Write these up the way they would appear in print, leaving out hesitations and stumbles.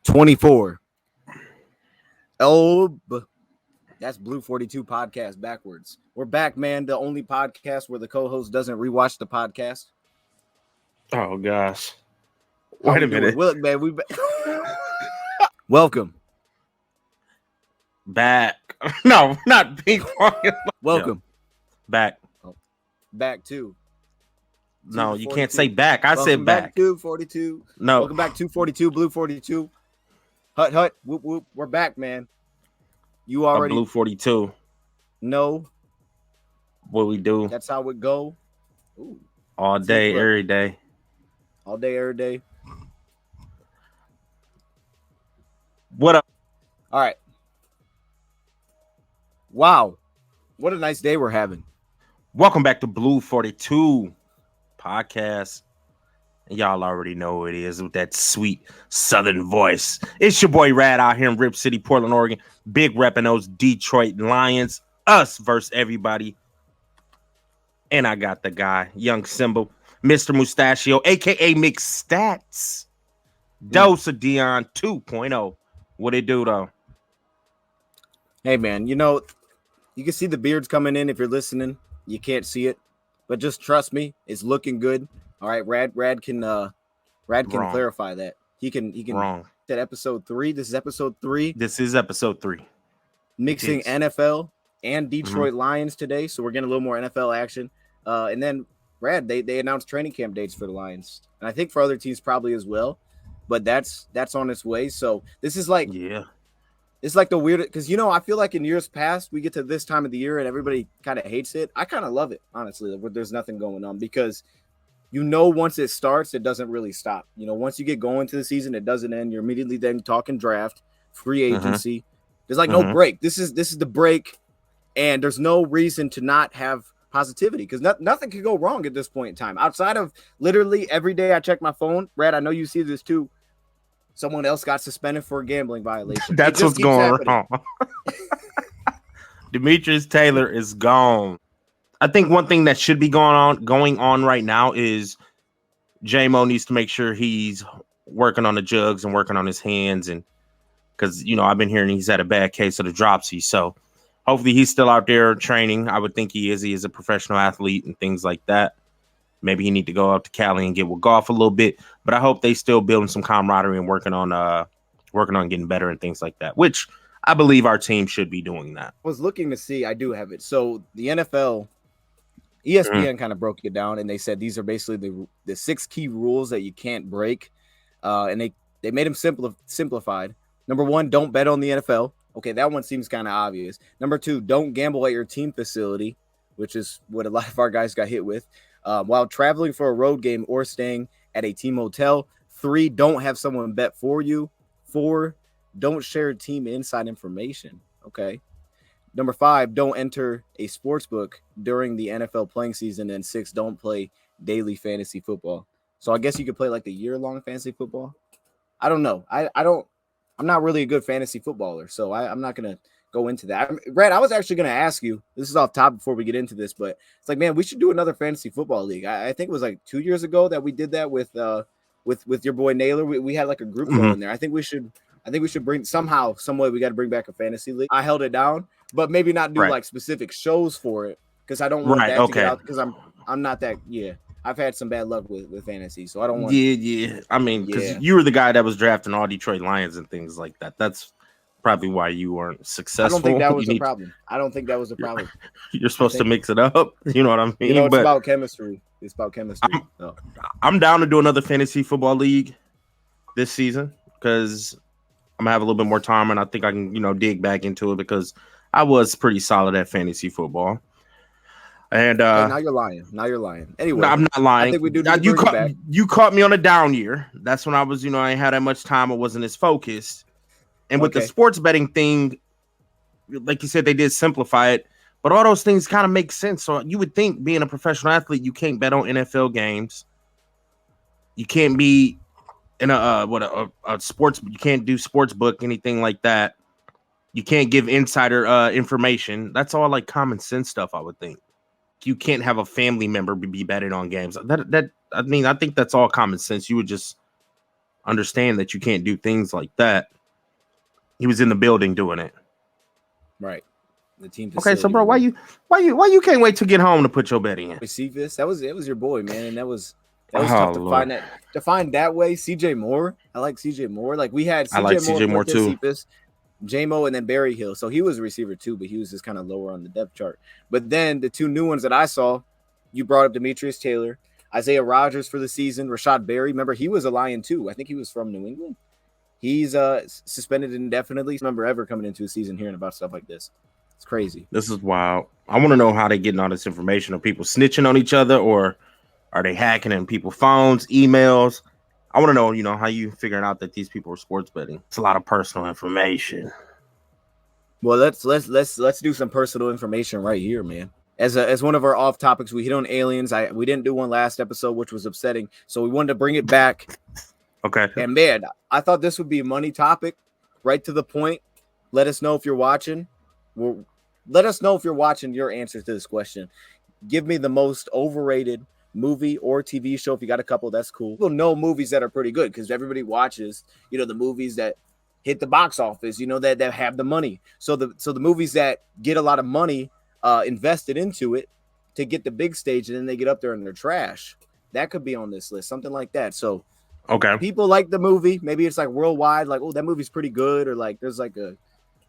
24. That's BLUE42 podcast backwards. We're back, man. The only podcast where the co-host doesn't rewatch the podcast. Oh gosh. Wait a minute. Look, man, welcome. Back. No, not being welcome. Back. Back to. No, you can't say back. I said back. To 42. No. Welcome back to 42, BLUE42. Hut. Whoop, whoop. We're back, man. You already BLUE42. No. What we do. That's how it go. Ooh. All day, every day. All day, every day. What up? All right. Wow. What a nice day we're having. Welcome back to BLUE42 podcast. And y'all already know who it is with that sweet southern voice. It's your boy Rad out here in Rip City, Portland, Oregon. Big repping those Detroit Lions. Us versus everybody. And I got the guy, young symbol, Mr. Mustachio, a.k.a. Mixed Stats. DoseOfDion 2.0. What it do, though? Hey, man, you know, you can see the beards coming in if you're listening. You can't see it, but just trust me, it's looking good. All right, Rad can clarify that. He can Wrong. That episode 3. This is episode 3. This is episode 3. Mixing NFL and Detroit Lions today, so we're getting a little more NFL action. And then Rad, they announced training camp dates for the Lions, and I think for other teams probably as well. But that's on its way. So this is like it's like the weird, because you know I feel like in years past we get to this time of the year and everybody kind of hates it. I kind of love it, honestly. There's nothing going on because you know once it starts, it doesn't really stop. You know, once you get going to the season, it doesn't end. You're immediately then talking draft, free agency. There's like no break. This is the break, and there's no reason to not have positivity because nothing could go wrong at this point in time. Outside of literally every day I check my phone. Rad, I know you see this too. Someone else got suspended for a gambling violation. That's what's going on. Demetrius Taylor is gone. I think one thing that should be going on right now is J-Mo needs to make sure he's working on the jugs and working on his hands, and because you know I've been hearing he's had a bad case of the dropsy, so hopefully he's still out there training. I would think he is. He is a professional athlete and things like that. Maybe he need to go up to Cali and get with Goff a little bit, but I hope they still building some camaraderie and working on getting better and things like that, which I believe our team should be doing that. I was looking to see. I do have it. So the NFL. ESPN kind of broke it down, and they said these are basically the 6 key rules that you can't break, and they made them simplified. Number 1, don't bet on the NFL. Okay, that one seems kind of obvious. Number 2, don't gamble at your team facility, which is what a lot of our guys got hit with, while traveling for a road game or staying at a team hotel. 3, don't have someone bet for you. 4, don't share team inside information. Okay. Number 5, don't enter a sports book during the NFL playing season. And 6, don't play daily fantasy football. So I guess you could play like the year-long fantasy football. I don't know. I'm not really a good fantasy footballer, so I'm not going to go into that. Brad, I was actually going to ask you, this is off top before we get into this, but it's like, man, we should do another fantasy football league. I think it was like 2 years ago that we did that with your boy Naylor. We had like a group going there. I think we should bring somehow, some way we got to bring back a fantasy league. I held it down, but maybe not do like specific shows for it because I don't want that to get out because I'm not that. Yeah, I've had some bad luck with fantasy, so I don't want. Yeah. I mean, because you were the guy that was drafting all Detroit Lions and things like that. That's probably why you weren't successful. I don't think that was a problem. I don't think that was a problem. You're supposed to mix it up. You know what I mean? You know, it's about chemistry. It's about chemistry. I'm down to do another fantasy football league this season because I'm gonna have a little bit more time, and I think I can, dig back into it because I was pretty solid at fantasy football. And now you're lying. Anyway, no, I'm not lying. I think we do. You caught me on a down year. That's when I was, I ain't had that much time. I wasn't as focused. And with the sports betting thing, like you said, they did simplify it, but all those things kind of make sense. So you would think, being a professional athlete, you can't bet on NFL games. You can't be in a sports. You can't do sports book, anything like that. You can't give insider information. That's all like common sense stuff, I would think. You can't have a family member be betting on games. I think that's all common sense. You would just understand that you can't do things like that. He was in the building doing it. Right. The team. Okay, so bro, why you can't wait to get home to put your bet in? Receive this. It was your boy, man, and that was Oh, tough to Lord. find that way. CJ Moore. I like CJ Moore. Like we had CJ I like Moore, CJ Moore too. Cephas, J-Mo, and then Barry Hill. So he was a receiver too, but he was just kind of lower on the depth chart. But then the two new ones that I saw, you brought up Demetrius Taylor, Isaiah Rodgers for the season, Rashad Berry. Remember, he was a Lion too. I think he was from New England. He's suspended indefinitely. Remember ever coming into a season hearing about stuff like this. It's crazy. This is wild. I want to know how they getting all this information. Are people snitching on each other, or are they hacking in people's phones, emails? I want to know, how you figuring out that these people are sports betting. It's a lot of personal information. Well, let's do some personal information right here, man. As one of our off topics, we hit on aliens. We didn't do one last episode, which was upsetting. So we wanted to bring it back. Okay. And man, I thought this would be a money topic, right to the point. Let us know if you're watching. Let us know if you're watching your answers to this question. Give me the most overrated movie or TV show. If you got a couple, that's cool. We'll know movies that are pretty good because everybody watches, the movies that hit the box office, that have the money. So the movies that get a lot of money invested into it to get the big stage, and then they get up there and they're trash. That could be on this list, something like that. So okay, people like the movie. Maybe it's like worldwide, like, oh, that movie's pretty good, or like there's like a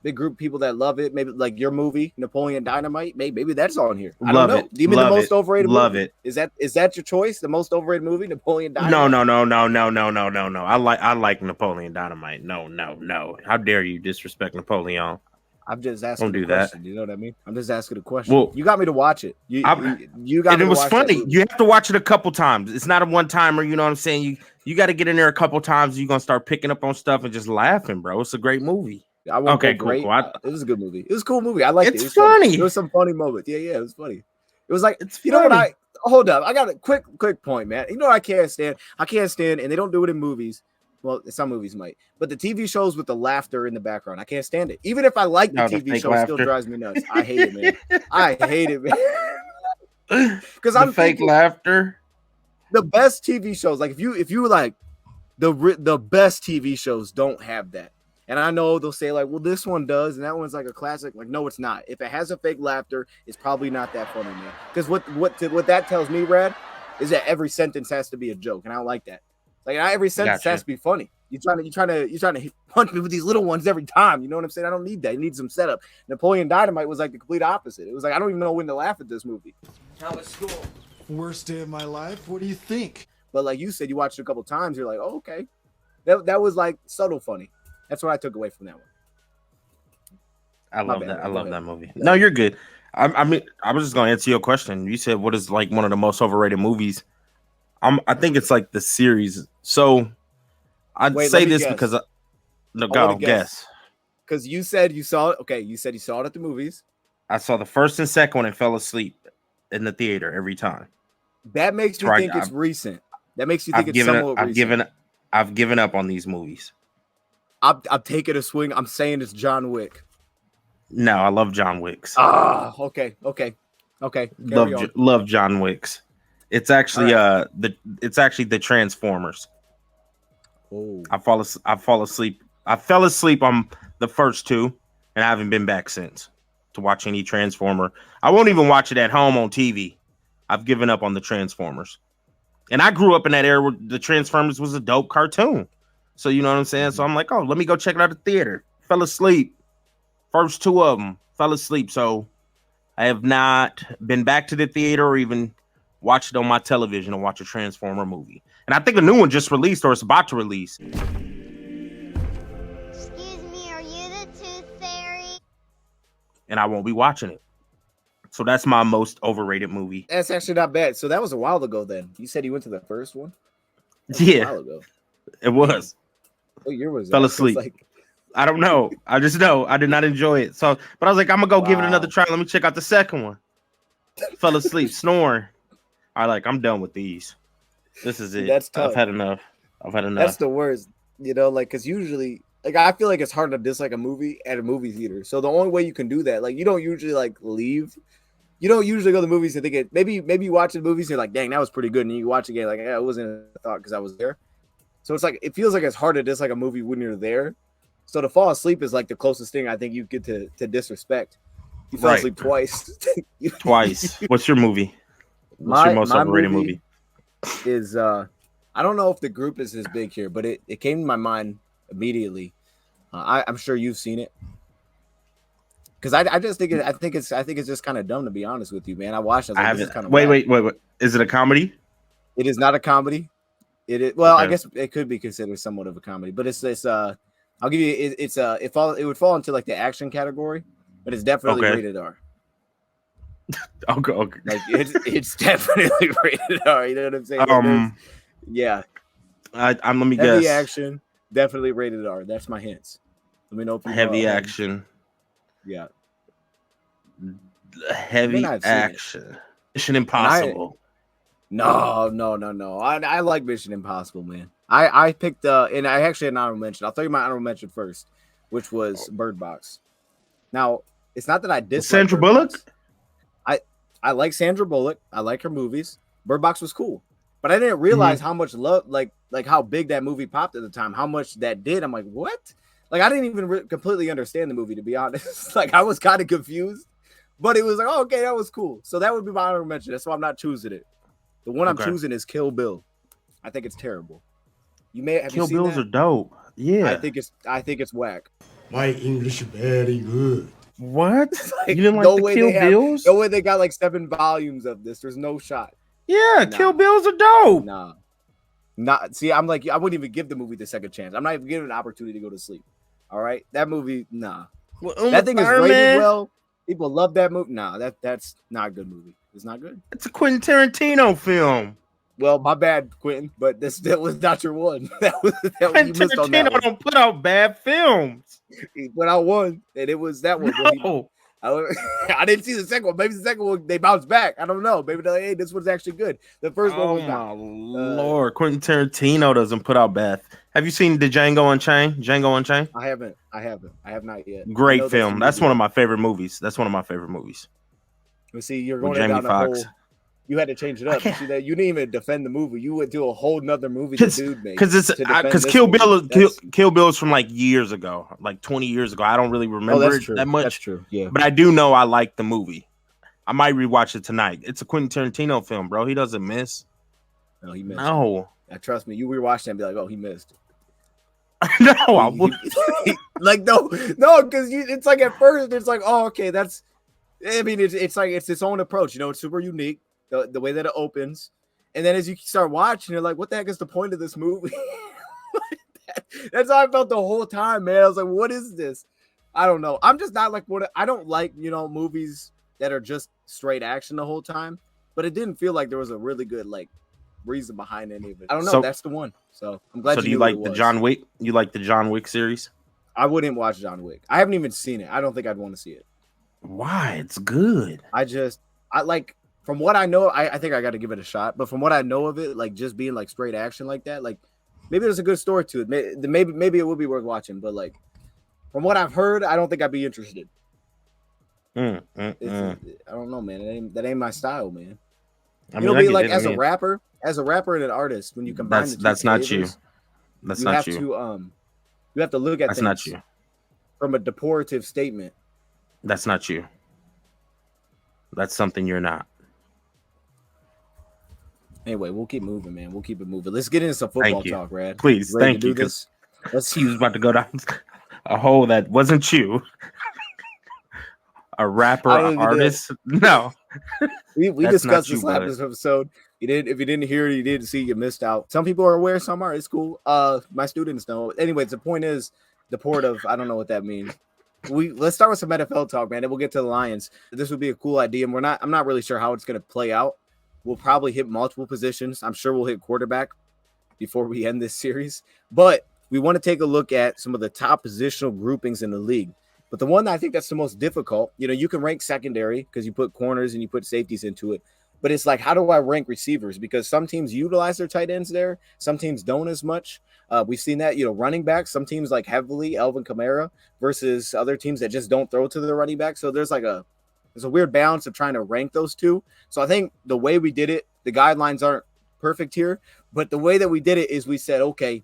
big group of people that love it. Maybe like your movie, Napoleon Dynamite. Maybe that's on here. I don't know. Give me the most overrated movie. Love it. Is that your choice? The most overrated movie, Napoleon Dynamite? No. I like Napoleon Dynamite. No. How dare you disrespect Napoleon? I'm just asking. Don't do question, that. You know what I mean? I'm just asking a question. Well, you got me to watch it. You got and me. It was funny. You have to watch it a couple times. It's not a one timer. You know what I'm saying? You got to get in there a couple times. You're gonna start picking up on stuff and just laughing, bro. It's a great movie. Okay, cool. It was a good movie. It was a cool movie. I liked it. It was funny. There was some funny moments. Yeah, it was funny. It was like, you know what? Hold up. I got a quick point, man. You know what I can't stand? And they don't do it in movies. Well, some movies might, but the TV shows with the laughter in the background, I can't stand it. Even if I like the TV show, it still drives me nuts. I hate it, man. I hate it, man. Because I'm fake laughter. The best TV shows, like if you like the best TV shows, don't have that. And I know they'll say like, well, this one does, and that one's like a classic. Like, no, it's not. If it has a fake laughter, it's probably not that funny, man. Because what that tells me, Rad, is that every sentence has to be a joke, and I don't like that. Like not every sentence has to be funny. You're trying to punch me with these little ones every time. You know what I'm saying? I don't need that. It needs some setup. Napoleon Dynamite was like the complete opposite. It was like I don't even know when to laugh at this movie. How was school? Worst day of my life. What do you think? But like you said, you watched it a couple times. You're like, oh, okay, that was like subtle funny. That's what I took away from that one. I love that movie. No, you're good. I mean, I was just gonna answer your question. You said what is like one of the most overrated movies. I think it's like the series. So I'd say this guess. Because guess. Because you said you saw it. Okay, you said you saw it at the movies. I saw the first and second one and fell asleep in the theater every time. That makes me think it's recent. That makes you think it's somewhat recent. I've given up on these movies. I'm taking a swing. I'm saying it's John Wick. No, I love John Wicks. Okay. Love John Wicks. It's actually the Transformers. Oh. I fell asleep. I fell asleep on the first two, and I haven't been back since to watch any Transformer. I won't even watch it at home on TV. I've given up on the Transformers. And I grew up in that era where the Transformers was a dope cartoon. So you know what I'm saying? So I'm like, oh, let me go check it out at the theater. Fell asleep. First two of them fell asleep. So I have not been back to the theater or even watch it on my television and watch a Transformer movie. And I think a new one just released or it's about to release. Excuse me, are you the tooth fairy? And I won't be watching it. So that's my most overrated movie. That's actually not bad. So that was a while ago then. You said you went to the first one? Yeah. A while ago. It was. What year was that? Fell asleep. I don't know. I just know I did not enjoy it. So, but I was like, I'm going to go give it another try. Let me check out the second one. Fell asleep, snoring. I'm done with these. This is it. That's tough. I've had enough. That's the worst, because usually, I feel like it's hard to dislike a movie at a movie theater. So the only way you can do that, you don't usually leave. You don't usually go to the movies and think it. Maybe you watch the movies and you're like, dang, that was pretty good, and you watch again it wasn't a thought because I was there. So it's like it feels like it's hard to dislike a movie when you're there. So to fall asleep is like the closest thing I think you get to disrespect. You fell asleep twice. Twice. What's your movie? What's your most overrated movie? Is I don't know if the group is as big here, but it came to my mind immediately. I'm sure you've seen it. Because I just think I think it's just kind of dumb, to be honest with you, man. I watched it. I haven't. Kind of wait. Is it a comedy? It is not a comedy. It is well, okay. I guess it could be considered somewhat of a comedy, but it's I'll give you it would fall into like the action category, but it's definitely rated R. Okay. Like it's definitely rated R. You know what I'm saying? Yeah. I'm let me heavy guess. Action, definitely rated R. That's my hints. Let me know if you heavy action. Yeah. Heavy action. Mission Impossible. No. I like Mission Impossible, man. I picked and I actually had an honorable mention. I'll tell you my honorable mention first, which was Bird Box. Now, it's not that I dislike Sandra Bullock. I like Sandra Bullock. I like her movies. Bird Box was cool, but I didn't realize how much love, like how big that movie popped at the time. How much that did. I'm like, what? Like I didn't even completely understand the movie, to be honest. Like I was kind of confused, but it was like, oh, okay, that was cool. So that would be my honorable mention. That's why I'm not choosing it. The one I'm choosing is Kill Bill. I think it's terrible. You may have Kill Bills are dope. Yeah, I think it's whack. My English very good. What? Like, you didn't like the Kill Bills? No way they got like 7 volumes of this. There's no shot. Yeah, nah. Kill Bills are dope. Nah. Not see, I'm like, I wouldn't even give the movie the second chance. I'm not even giving an opportunity to go to sleep. All right. That movie, nah. Well, that thing is rated well. People love that movie. Nah, that's not a good movie. It's not good. It's a Quentin Tarantino film. Well, my bad, Quentin, but that was not your one. Quentin Tarantino don't put out bad films. He put out one, and it was that one. No. I didn't see the second one. Maybe the second one they bounced back. I don't know. Maybe they're like, hey, this one's actually good. The first one was not. Lord, Quentin Tarantino doesn't put out bad. Have you seen the Django Unchained? Django Unchained? I haven't. I have not yet. Great film. That's one of my favorite movies. Well, see, you're going down the whole. You had to change it up. See that you didn't even defend the movie. You would do a whole nother movie the dude made. Because Kill Bill is from like years ago, like 20 years ago. I don't really remember it that much. That's true. Yeah, but I do know I like the movie. I might rewatch it tonight. It's a Quentin Tarantino film, bro. He doesn't miss. No, he missed. No, trust me. You rewatch it and be like, oh, he missed. No, I wouldn't. Like no, because it's like at first it's like, oh, okay, that's. I mean, it's like it's its own approach. You know, it's super unique. The way that it opens, and then as you start watching, you're like, what the heck is the point of this movie? That's how I felt the whole time, man. I was like, what is this? I don't know. I'm just not like I don't like, movies that are just straight action the whole time, but it didn't feel like there was a really good like reason behind any of it. I don't know. So, that's the one. So I'm glad. So do you like the John Wick? You like the John Wick series? I wouldn't watch John Wick. I haven't even seen it. I don't think I'd want to see it. Why? It's good. I like. From what I know, I think I got to give it a shot. But from what I know of it, like just being like straight action like that, like maybe there's a good story to it. Maybe it would be worth watching. But like from what I've heard, I don't think I'd be interested. I don't know, man. That ain't my style, man. I mean, like as a rapper and an artist, when you combine that's not you. That's not you. You have to look at that's not you from a deportative statement. That's not you. That's something you're not. Anyway, we'll keep moving, man. We'll keep it moving. Let's get into some football talk, Rad. Please, thank you. Because he was about to go down a hole that wasn't you. A rapper, an artist. No. We discussed this last episode. If you didn't hear it, you didn't see, you missed out. Some people are aware, some are. It's cool. My students know. Anyways, the point is deportative. I don't know what that means. Let's start with some NFL talk, man. Then we'll get to the Lions. This would be a cool idea, and I'm not really sure how it's going to play out. We'll probably hit multiple positions. I'm sure we'll hit quarterback before we end this series. But we want to take a look at some of the top positional groupings in the league. But the one that I think that's the most difficult, you can rank secondary because you put corners and you put safeties into it. But it's like, how do I rank receivers? Because some teams utilize their tight ends there. Some teams don't as much. We've seen that, running backs. Some teams like heavily Alvin Kamara versus other teams that just don't throw to the running back. So there's a weird balance of trying to rank those two. So I think the way we did it, the guidelines aren't perfect here, but the way that we did it is we said, okay,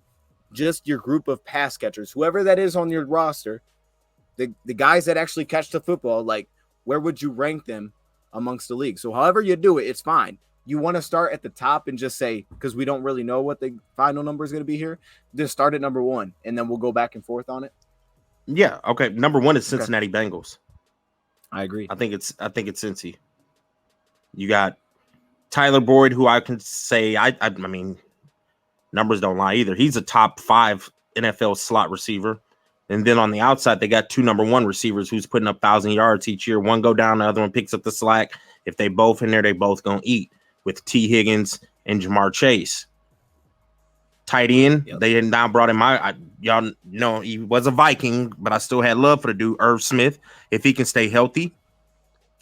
just your group of pass catchers, whoever that is on your roster, the guys that actually catch the football, like where would you rank them amongst the league? So however you do it, it's fine. You want to start at the top and just say, because we don't really know what the final number is going to be here, just start at number 1, and then we'll go back and forth on it. Yeah. Okay. Number 1 is Cincinnati Bengals. I agree. I think it's Cincy. You got Tyler Boyd, who I can say, I mean, numbers don't lie either. He's a top 5 NFL slot receiver. And then on the outside, they got 2 number 1 receivers who's putting up 1,000 yards each year. One go down, the other one picks up the slack. If they both in there, they both gonna eat, with T. Higgins and Jamar Chase. Tight end, They now brought him out. Y'all know he was a Viking, but I still had love for the dude, Irv Smith. If he can stay healthy,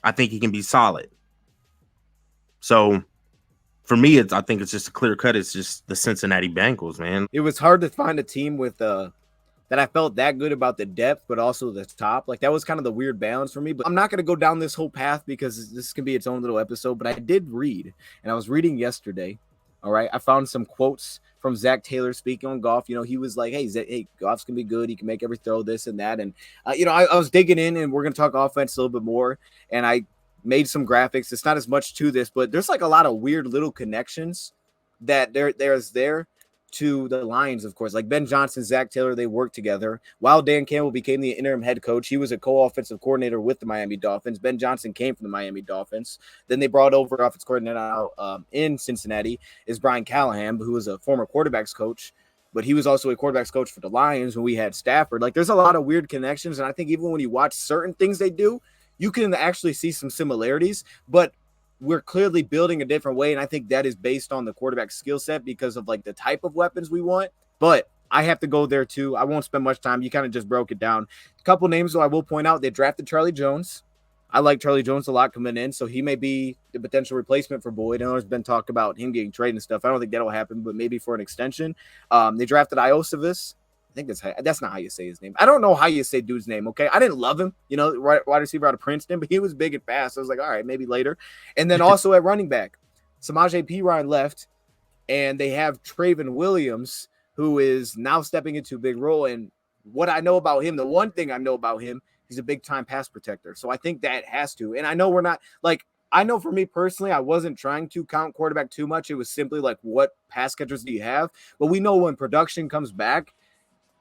I think he can be solid. So for me, I think it's just a clear cut. It's just the Cincinnati Bengals, man. It was hard to find a team with that I felt that good about the depth, but also the top. Like that was kind of the weird balance for me. But I'm not going to go down this whole path because this can be its own little episode. But I did read, and I was reading yesterday. All right, I found some quotes from Zach Taylor speaking on Goff. You know, he was like, "Hey, Goff's gonna be good. He can make every throw, this and that." And you know, I was digging in, and we're gonna talk offense a little bit more. And I made some graphics. It's not as much to this, but there's like a lot of weird little connections that there's there to the Lions, of course. Like Ben Johnson, Zach Taylor, they worked together. While Dan Campbell became the interim head coach, he was a co-offensive coordinator with the Miami Dolphins. Ben Johnson came from the Miami Dolphins. Then they brought over offensive coordinator in Cincinnati is Brian Callahan, who was a former quarterbacks coach, but he was also a quarterbacks coach for the Lions when we had Stafford. Like there's a lot of weird connections, and I think even when you watch certain things they do, you can actually see some similarities, but we're clearly building a different way. And I think that is based on the quarterback skill set because of like the type of weapons we want. But I have to go there too. I won't spend much time. You kind of just broke it down. A couple names, though, I will point out. They drafted Charlie Jones. I like Charlie Jones a lot coming in, so he may be the potential replacement for Boyd. I know there's been talk about him getting traded and stuff. I don't think that'll happen, but maybe for an extension. They drafted Iosivas. I think that's not how you say his name. I don't know how you say dude's name, okay? I didn't love him, you know, wide receiver out of Princeton, but he was big and fast. I was like, all right, maybe later. And then also at running back, Samaje Perine left, and they have Traven Williams, who is now stepping into a big role. And what I know about him, the one thing I know about him, he's a big-time pass protector. So I think that has to. And I know we're not, like, I know for me personally, I wasn't trying to count quarterback too much. It was simply like, what pass catchers do you have? But we know when production comes back,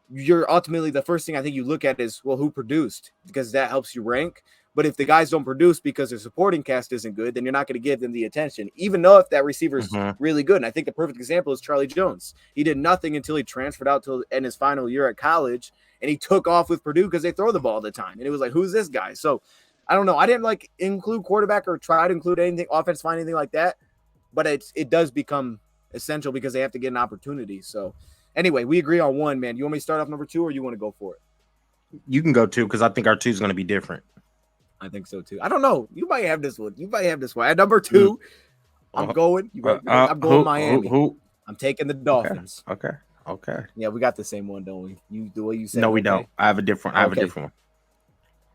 you're ultimately the first thing I think you look at is, well, who produced? Because that helps you rank. But if the guys don't produce because their supporting cast isn't good, then you're not going to give them the attention, even though if that receiver is really good. And I think the perfect example is Charlie Jones. He did nothing until he transferred out to in his final year at college, and he took off with Purdue because they throw the ball all the time. And it was like, who's this guy? So I don't know. I didn't like include quarterback or try to include anything, offense, find anything like that. But it does become essential because they have to get an opportunity. So anyway, we agree on one, man. You want me to start off number 2 or you want to go for it? You can go 2 because I think our 2 is going to be different. I think so too. I don't know. You might have this one. At number 2, I'm going. I'm going Miami. I'm taking the Dolphins. Okay. Yeah, we got the same one, don't we? You the way you said. No, we don't. I have a different one.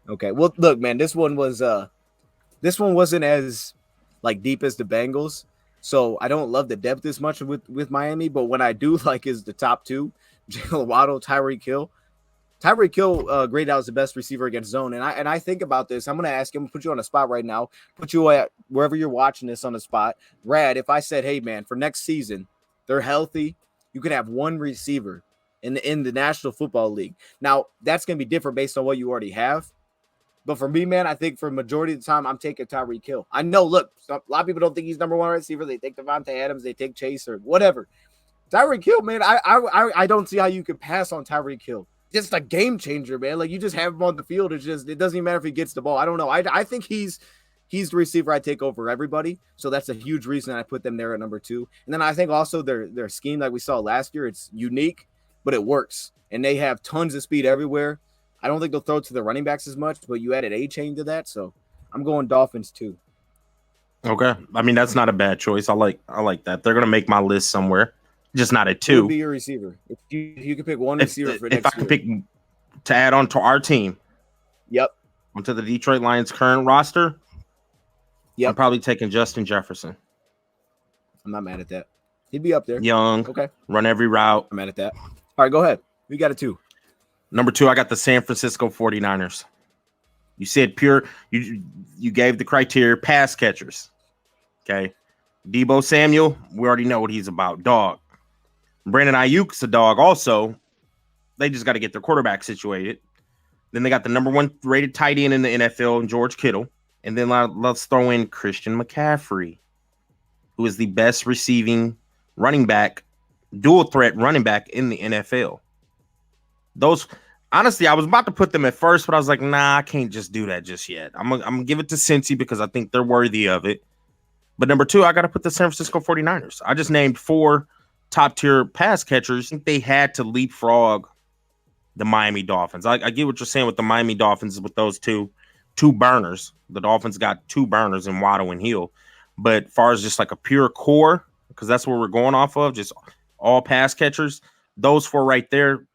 Okay. Well, look, man, this one wasn't as like deep as the Bengals. So I don't love the depth as much with Miami, but what I do like is the top 2, Jalen Waddle, Tyreek Hill. Tyreek Hill graded out as the best receiver against zone. And I think about this. I'm going to ask him, put you on the spot right now, put you at wherever you're watching this on the spot. Rad, if I said, hey, man, for next season, they're healthy, you could have one receiver in the National Football League. Now, that's going to be different based on what you already have. But for me, man, I think for majority of the time, I'm taking Tyreek Hill. I know, look, a lot of people don't think he's number 1 receiver. They take Devontae Adams, they take Chase or whatever. Tyreek Hill, man, I don't see how you could pass on Tyreek Hill. Just a game changer, man. Like you just have him on the field. It doesn't even matter if he gets the ball. I don't know. I think he's the receiver I take over everybody. So that's a huge reason I put them there at number 2. And then I think also their scheme, like we saw last year, it's unique, but it works. And they have tons of speed everywhere. I don't think they'll throw to the running backs as much, but you added A-Chain to that. So I'm going Dolphins too. Okay. I mean, that's not a bad choice. I like that. They're going to make my list somewhere. Just not at 2. Who would be your receiver? If you could pick one receiver for next year. If I could pick to add on to our team. Yep. Onto the Detroit Lions current roster. Yep. I'm probably taking Justin Jefferson. I'm not mad at that. He'd be up there. Young. Okay. Run every route. I'm mad at that. All right, go ahead. We got a 2. Number 2, I got the San Francisco 49ers. You said pure. You gave the criteria pass catchers. Okay. Debo Samuel, we already know what he's about. Dog. Brandon Ayuk's a dog also. They just got to get their quarterback situated. Then they got the number 1 rated tight end in the NFL, and George Kittle. And then let's throw in Christian McCaffrey, who is the best receiving running back, dual threat running back in the NFL. Those, honestly, I was about to put them at first, but I was like, nah, I can't just do that just yet. I'm gonna give it to Cincy because I think they're worthy of it. But number 2, I got to put the San Francisco 49ers. I just named 4 top-tier pass catchers. I think they had to leapfrog the Miami Dolphins. I get what you're saying with the Miami Dolphins with those two burners. The Dolphins got 2 burners in Waddle and Hill. But as far as just like a pure core, because that's what we're going off of, just all pass catchers, those 4 right there,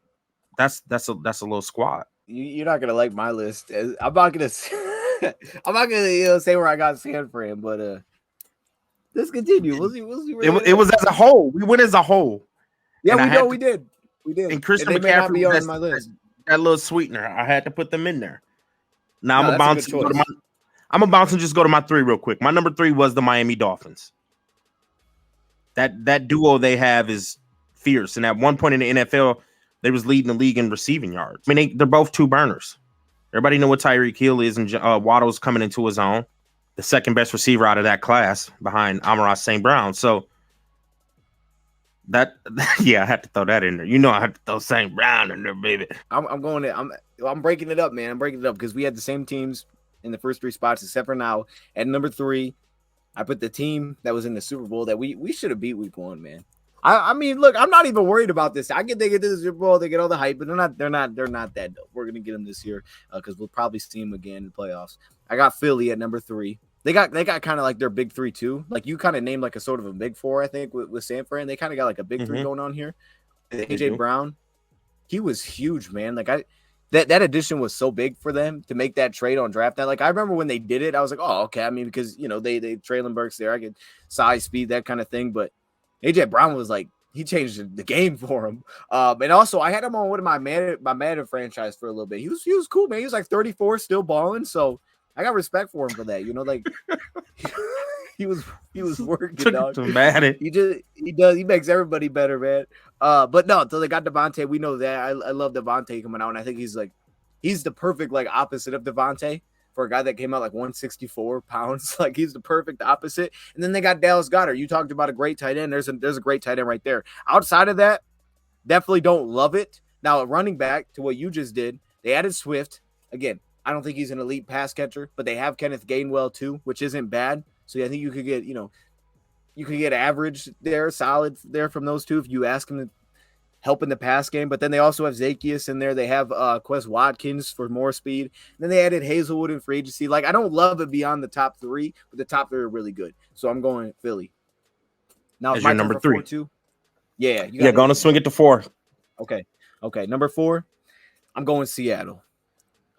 that's a little squad. You're not gonna like my list. I'm not gonna say where I got San Fran, but let's continue. We'll see. It was as a whole. We went as a whole. Yeah, we did. And Christian McCaffrey was on my list. That little sweetener. I had to put them in there. Now I'm gonna bounce and just go to my 3 real quick. My number 3 was the Miami Dolphins. That duo they have is fierce. And at one point in the NFL, they was leading the league in receiving yards. I mean, they're both 2 burners. Everybody know what Tyreek Hill is, and Waddle's coming into his own. The second best receiver out of that class behind Amon-Ra St. Brown. So I had to throw that in there. You know, I have to throw St. Brown in there, baby. I'm breaking it up, man. I'm breaking it up because we had the same teams in the first 3 spots, except for now. At number 3, I put the team that was in the Super Bowl that we should have beat week 1, man. I mean, look, I'm not even worried about this. They get to the Super Bowl, they get all the hype, but they're not that dope. We're gonna get them this year because we'll probably see them again in the playoffs. I got Philly at number 3. They got kind of like their big 3 too. Like you kind of named like a sort of a big 4, I think, with San Fran. They kind of got like a big 3 going on here. AJ Brown, he was huge, man. Like that addition was so big for them to make that trade on draft night. Like I remember when they did it, I was like, oh, okay. I mean, because they Traylon Burks there, I could size, speed, that kind of thing. But AJ Brown was like, he changed the game for him. And also I had him on one of my Madden franchise for a little bit. He was cool, man. He was like 34, still balling. So I got respect for him for that. Like he was working, dog. He makes everybody better, man. But no, so they got Devontae. We know that. I love Devontae coming out, and I think he's the perfect like opposite of Devontae for a guy that came out like 164 pounds. Like he's the perfect opposite. And then they got Dallas Goedert. You talked about a great tight end. There's a great tight end right there. Outside of that, definitely don't love it. Now, running back to what you just did, they added Swift. Again, I don't think he's an elite pass catcher, but they have Kenneth Gainwell too, which isn't bad. So I think you could get average there, solid there from those two if you ask him to help in the pass game. But then they also have Zaccheaus in there. They have Quez Watkins for more speed. And then they added Hazelwood in free agency. Like I don't love it beyond the top 3, but the top 3 are really good. So I'm going Philly. Now is your number 3 too? Yeah, going to swing it to 4. Okay. Number 4, I'm going Seattle.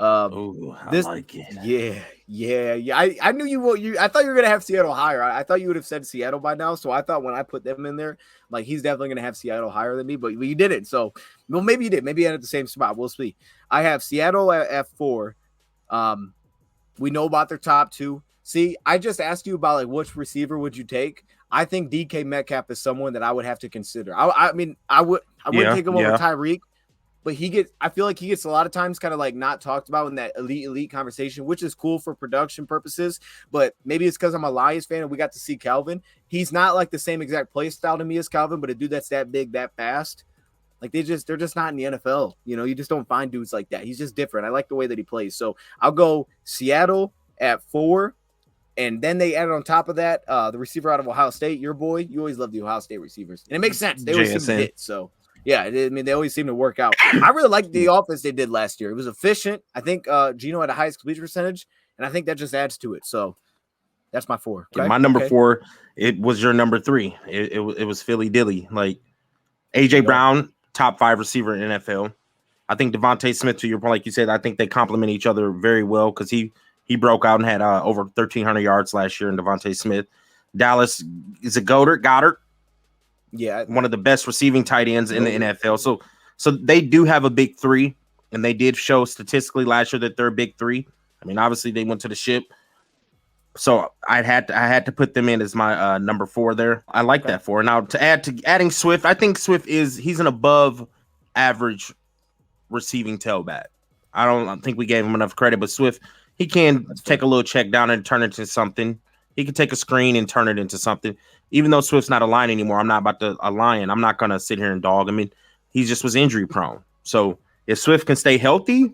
I like it. Yeah. I knew you. I thought you were gonna have Seattle higher. I thought you would have said Seattle by now. So I thought when I put them in there, like he's definitely gonna have Seattle higher than me. But you didn't. So well, maybe you did. Maybe you had at the same spot. We'll see. I have Seattle at 4. We know about their top 2. See, I just asked you about like which receiver would you take. I think DK Metcalf is someone that I would have to consider. I wouldn't take him over Tyreek. But I feel like he gets a lot of times kind of like not talked about in that elite conversation, which is cool for production purposes. But maybe it's because I'm a Lions fan and we got to see Calvin. He's not like the same exact play style to me as Calvin, but a dude that's that big, that fast. Like they're just not in the NFL. You just don't find dudes like that. He's just different. I like the way that he plays. So I'll go Seattle at 4. And then they added on top of that, the receiver out of Ohio State, your boy. You always love the Ohio State receivers. And it makes sense. They always seem to hit. So yeah, I mean, they always seem to work out. I really liked the offense they did last year. It was efficient. I think Geno had a highest completion percentage, and I think that just adds to it. So that's my 4. Okay? My number 4, it was your number 3. It was Philly Dilly. Like AJ Brown, top 5 receiver in NFL. I think Devontae Smith, to your point, like you said, I think they complement each other very well because he broke out and had over 1,300 yards last year in Devontae Smith. Dallas, is it Goddard? Yeah, one of the best receiving tight ends in the NFL. So So they do have a big three, and they did show statistically last year that they're a big three. I mean, obviously they went to the ship. So I had to put them in as my number 4 there. I like that 4. Now to adding Swift, I think Swift he's an above average receiving tailback. I don't think we gave him enough credit, but Swift, he can take a little check down and turn it into something. He can take a screen and turn it into something. Even though Swift's not a lion anymore, I'm not about to a lion. I'm not gonna sit here and dog. I mean, he just was injury prone. So if Swift can stay healthy,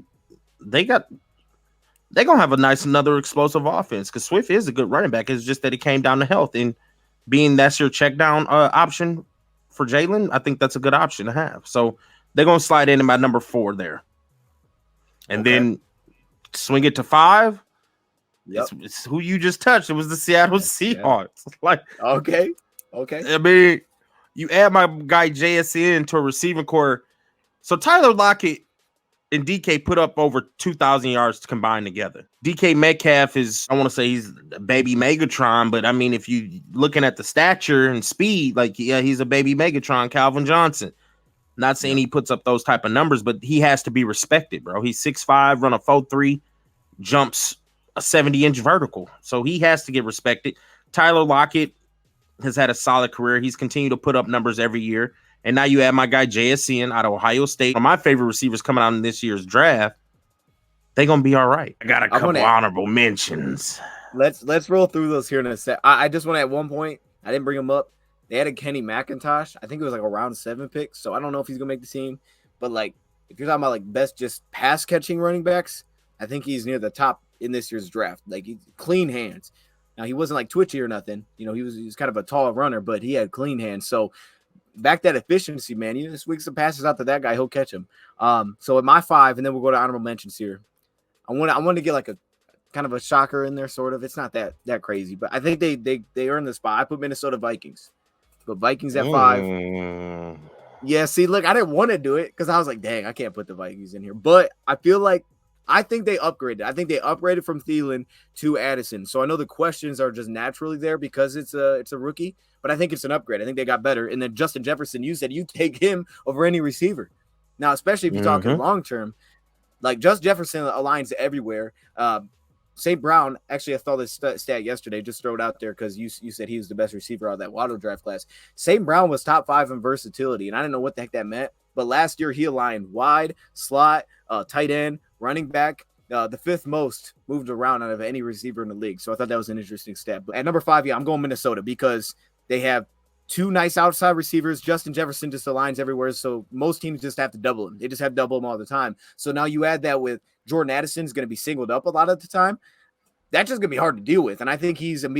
they're gonna have a nice another explosive offense because Swift is a good running back. It's just that it came down to health, and being that's your check down option for Jalen, I think that's a good option to have. So they're gonna slide in my number 4 there, and then swing it to 5. Yep. It's who you just touched. It was the Seattle Seahawks. Yeah. Like okay. I mean, you add my guy JSN to a receiving core. So Tyler Lockett and DK put up over 2,000 yards combined together. DK Metcalf is, I want to say he's a baby Megatron, but I mean, if you looking at the stature and speed, like, yeah, he's a baby Megatron, Calvin Johnson. Not saying he puts up those type of numbers, but he has to be respected, bro. He's 6'5", run a 4.3, jumps a 70-inch vertical. So he has to get respected. Tyler Lockett has had a solid career. He's continued to put up numbers every year. And now you have my guy JSN out of Ohio State. One of my favorite receivers coming out in this year's draft. They're gonna be all right. I got a couple honorable mentions. Let's roll through those here in a sec. I just want to at one point, I didn't bring him up. They had a Kenny McIntosh. I think it was like a round 7 pick. So I don't know if he's gonna make the team. But like if you're talking about like best just pass catching running backs, I think he's near the top in this year's draft. Like clean hands. Now he wasn't like twitchy or nothing. You know, he was kind of a tall runner, but he had clean hands. So back that efficiency, man. You just swing some passes out to that guy, he'll catch him. So at my 5, and then we'll go to honorable mentions here. I want to get like a kind of a shocker in there, sort of. It's not that crazy, but I think they earned the spot. I put Minnesota Vikings, but Vikings at 5. Yeah, see, look, I didn't want to do it because I was like, dang, I can't put the Vikings in here. But I feel like I think they upgraded. I think they upgraded from Thielen to Addison. So I know the questions are just naturally there because it's a rookie, but I think it's an upgrade. I think they got better. And then Justin Jefferson, you said you take him over any receiver. Now, especially if you're talking long term, like Justin Jefferson aligns everywhere. St. Brown, actually, I saw this stat yesterday. Just throw it out there because you said he was the best receiver out of that Waddle draft class. St. Brown was top 5 in versatility, and I didn't know what the heck that meant. But last year, he aligned wide, slot, tight end, running back, the 5th most moved around out of any receiver in the league. So I thought that was an interesting stat. But at number 5, I'm going Minnesota because they have 2 nice outside receivers. Justin Jefferson just aligns everywhere. So most teams just have to double him. They just have to double him all the time. So now you add that with Jordan Addison is going to be singled up a lot of the time. That's just going to be hard to deal with. And I think he's just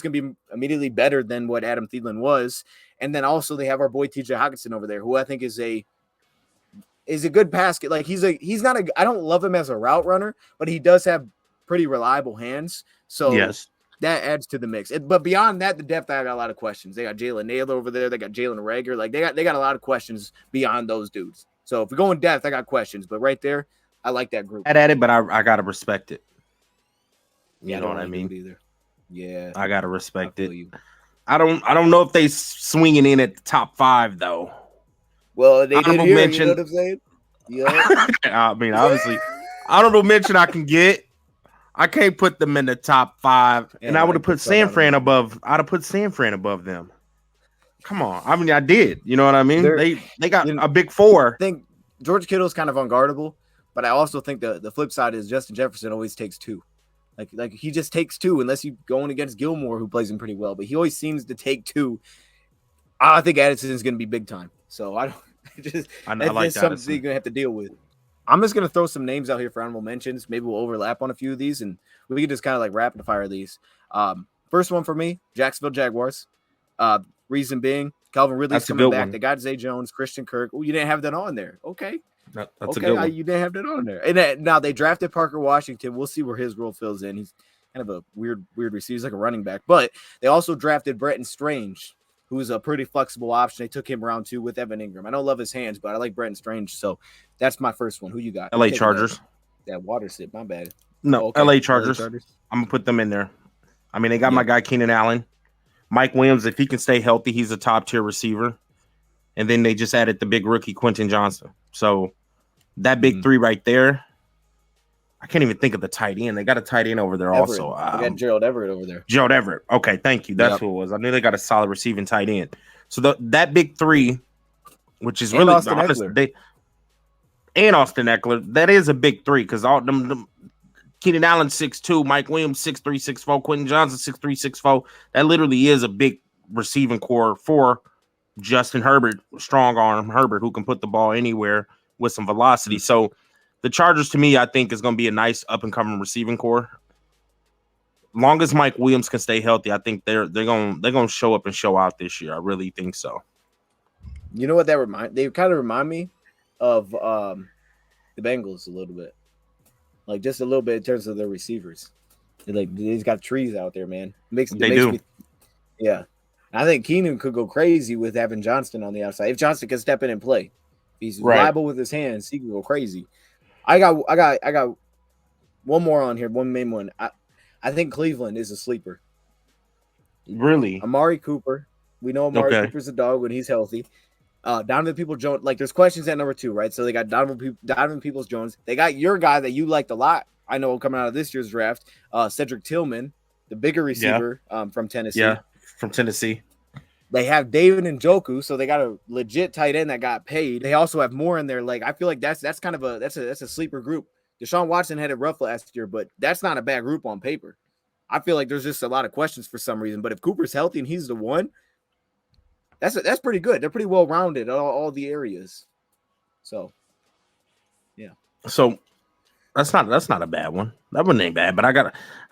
going to be immediately better than what Adam Thielen was. And then also they have our boy TJ Hockenson over there, who I think is a good basket. Like he's not I don't love him as a route runner, but he does have pretty reliable hands. So yes, that adds to the mix. But beyond that, the depth, I got a lot of questions. They got Jalen Naylor over there. They got Jalen Rager. Like they got a lot of questions beyond those dudes. So if we go in depth, I got questions. But right there, I like that group. At it, but I gotta respect it. You know what I mean? Either. Yeah, I gotta respect it. I don't know if they swinging in at the top 5 though. Well, they did here, mention, you know what I'm saying? Yeah. I mean, obviously, honorable mention I can get. I can't put them in the top 5, and I would have put San Fran above. I'd have put San Fran above them. Come on, I mean, I did. You know what I mean? They got a big 4. I think George Kittle's kind of unguardable, but I also think the flip side is Justin Jefferson always takes 2. Like he just takes 2 unless you're going against Gilmore, who plays him pretty well, but he always seems to take 2. I think Addison is going to be big time. So I like something you're going to have to deal with. I'm just going to throw some names out here for honorable mentions. Maybe we'll overlap on a few of these, and we can just kind of like rapid fire these. First one for me, Jacksonville Jaguars. Reason being, Calvin Ridley's coming back. They got Zay Jones, Christian Kirk. Oh, you didn't have that on there. Okay. That's a good one. You didn't have that on there. And now they drafted Parker Washington. We'll see where his role fills in. He's kind of a weird receiver. He's like a running back. But they also drafted Bretton Strange, who's a pretty flexible option. They took him round 2 with Evan Ingram. I don't love his hands, but I like Bretton Strange. So that's my first one. Who you got? LA Chargers. That water sip. My bad. No, okay. LA Chargers. I'm going to put them in there. I mean, they got my guy Keenan Allen. Mike Williams, if he can stay healthy, he's a top-tier receiver. and then they just added the big rookie Quentin Johnson. So that big three right there. I can't even think of the tight end. They got a tight end over there Everett. also. They got Gerald Everett over there. Gerald Everett. Okay, thank you. That's who it was. I knew they got a solid receiving tight end. So that big three, which is really Austin Eckler. And Austin Eckler, that is a big three because all them Keenan Allen 6'2", Mike Williams 6'3", 6'4", Quentin Johnson 6'3", 6'4". That literally is a big receiving core for Justin Herbert, strong arm Herbert, who can put the ball anywhere with some velocity. So the Chargers, to me, I think is going to be a nice up and coming receiving core. Long as Mike Williams can stay healthy, I think they're gonna show up and show out this year. I really think so. You know what they kind of remind me of the Bengals a little bit, like just a little bit in terms of their receivers. They've got trees out there, man. Makes me, yeah. I think Keenan could go crazy with having Johnston on the outside. If Johnston can step in and play, if he's reliable with his hands, he can go crazy. I got one more on here, one main one. I think Cleveland is a sleeper. Really? Amari Cooper. We know Amari Cooper's a dog when he's healthy. Donovan Peoples-Jones. Like, there's questions at number 2, right? So they got Donovan Peoples-Jones. They got your guy that you liked a lot. I know coming out of this year's draft, Cedric Tillman, the bigger receiver from Tennessee. Yeah, from Tennessee. They have David Njoku, so they got a legit tight end that got paid. They also have more in there. Like, I feel like that's kind of that's a sleeper group. Deshaun Watson had it rough last year, but that's not a bad group on paper. I feel like there's just a lot of questions for some reason. But if Cooper's healthy and he's the one, that's pretty good. They're pretty well rounded in all the areas. So, yeah. So that's not a bad one. That one ain't bad. But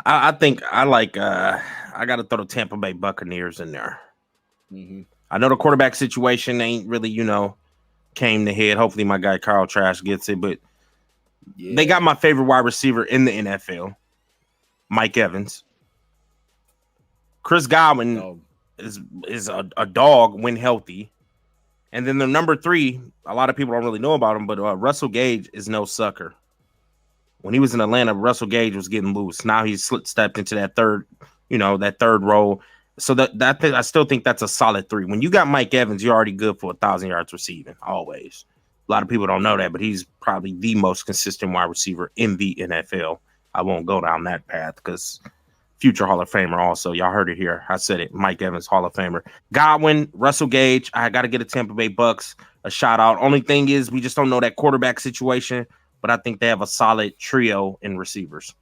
I think I gotta throw the Tampa Bay Buccaneers in there. Mm-hmm. I know the quarterback situation ain't really came to head. Hopefully my guy Carl Trash gets it, but they got my favorite wide receiver in the NFL, Mike Evans. Chris Godwin is a dog when healthy. And then the number 3, a lot of people don't really know about him, but Russell Gage is no sucker. When he was in Atlanta, Russell Gage was getting loose. Now he's stepped into that third role. So that I still think that's a solid 3. When you got Mike Evans, you're already good for 1,000 yards receiving, always. A lot of people don't know that, but he's probably the most consistent wide receiver in the NFL. I won't go down that path because future Hall of Famer also. Y'all heard it here. I said it. Mike Evans, Hall of Famer. Godwin, Russell Gage. I got to get a Tampa Bay Bucks a shout out. Only thing is we just don't know that quarterback situation, but I think they have a solid trio in receivers.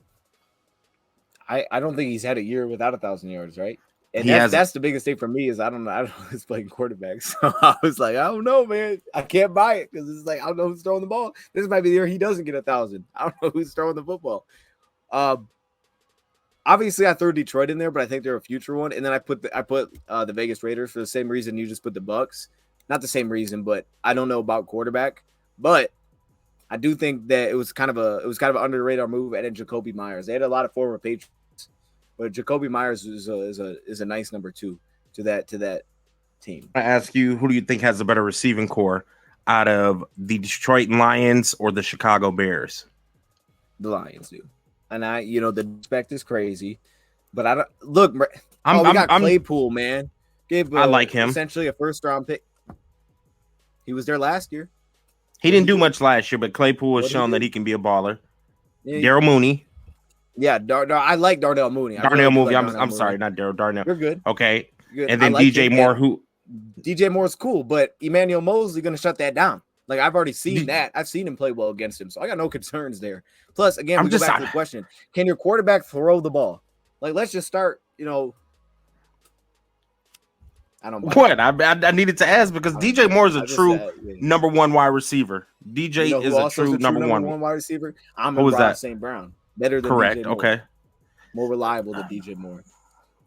I don't think he's had a year without 1,000 yards, right? And that's the biggest thing for me is I don't know who's playing quarterback. So I was like, I don't know, man. I can't buy it because it's like I don't know who's throwing the ball. This might be the year he doesn't get 1,000. I don't know who's throwing the football. Obviously, I threw Detroit in there, but I think they're a future one. And then I put the Vegas Raiders for the same reason you just put the Bucks. Not the same reason, but I don't know about quarterback. But I do think that it was kind of an under the radar move. And then Jacoby Myers. They had a lot of former Patriots. But Jacoby Myers is a nice number 2 to that team. I ask you, who do you think has a better receiving core out of the Detroit Lions or the Chicago Bears? The Lions do, and the respect is crazy, but I don't look. We got Claypool, man. I like him. Essentially a first-round pick. He was there last year. He didn't do much last year, but Claypool has shown that he can be a baller. Darryl Mooney. Yeah, I like Darnell Mooney. I'm sorry, not Darryl. Darnell. You're good. Okay. Good. And then DJ Moore, DJ Moore's cool, but Emmanuel Mosley going to shut that down. Like, I've already seen that. I've seen him play well against him, so I got no concerns there. Plus, again, we go back to the question. Can your quarterback throw the ball? Like, let's just start, I don't know. What? I needed to ask because DJ Moore is a true number 1 wide receiver. DJ is a true number one wide receiver. I'm Who was that? St. Brown. Better than correct. DJ Moore. Okay. More reliable than DJ Moore.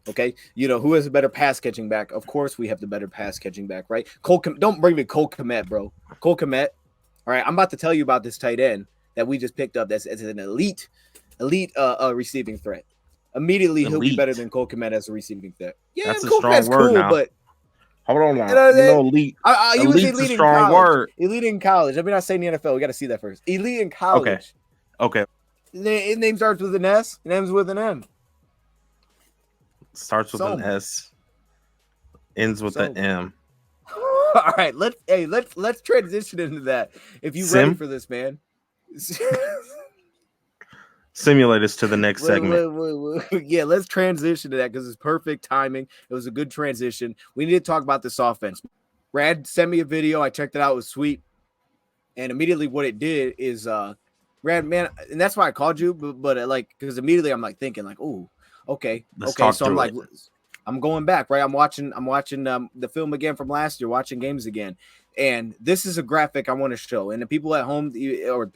Okay. Who has a better pass catching back? Of course, we have the better pass catching back, right? Don't bring me Cole Kmet, bro. Cole Kmet. All right. I'm about to tell you about this tight end that we just picked up. That's an elite receiving threat. Immediately, he'll be better than Cole Kmet as a receiving threat. Yeah, that's Cole a strong word cool, now. But hold on now. Elite. He was elite in college. Elite in college. I mean, not saying the NFL. We got to see that first. Elite in college. Okay. His name starts with an S. It ends with an M. Starts with an S. Ends with an M. All right, let's transition into that. If you ready for this, man. Simulate us to the next segment. Yeah, let's transition to that because it's perfect timing. It was a good transition. We need to talk about this offense. Rad sent me a video. I checked it out. It was sweet. And immediately what it did is Rad, man, and that's why I called you, but like, because immediately I'm like thinking like, oh, okay. So I'm like, I'm going back, right? I'm watching the film again from last year, watching games again. And this is a graphic I want to show. And the people at home, the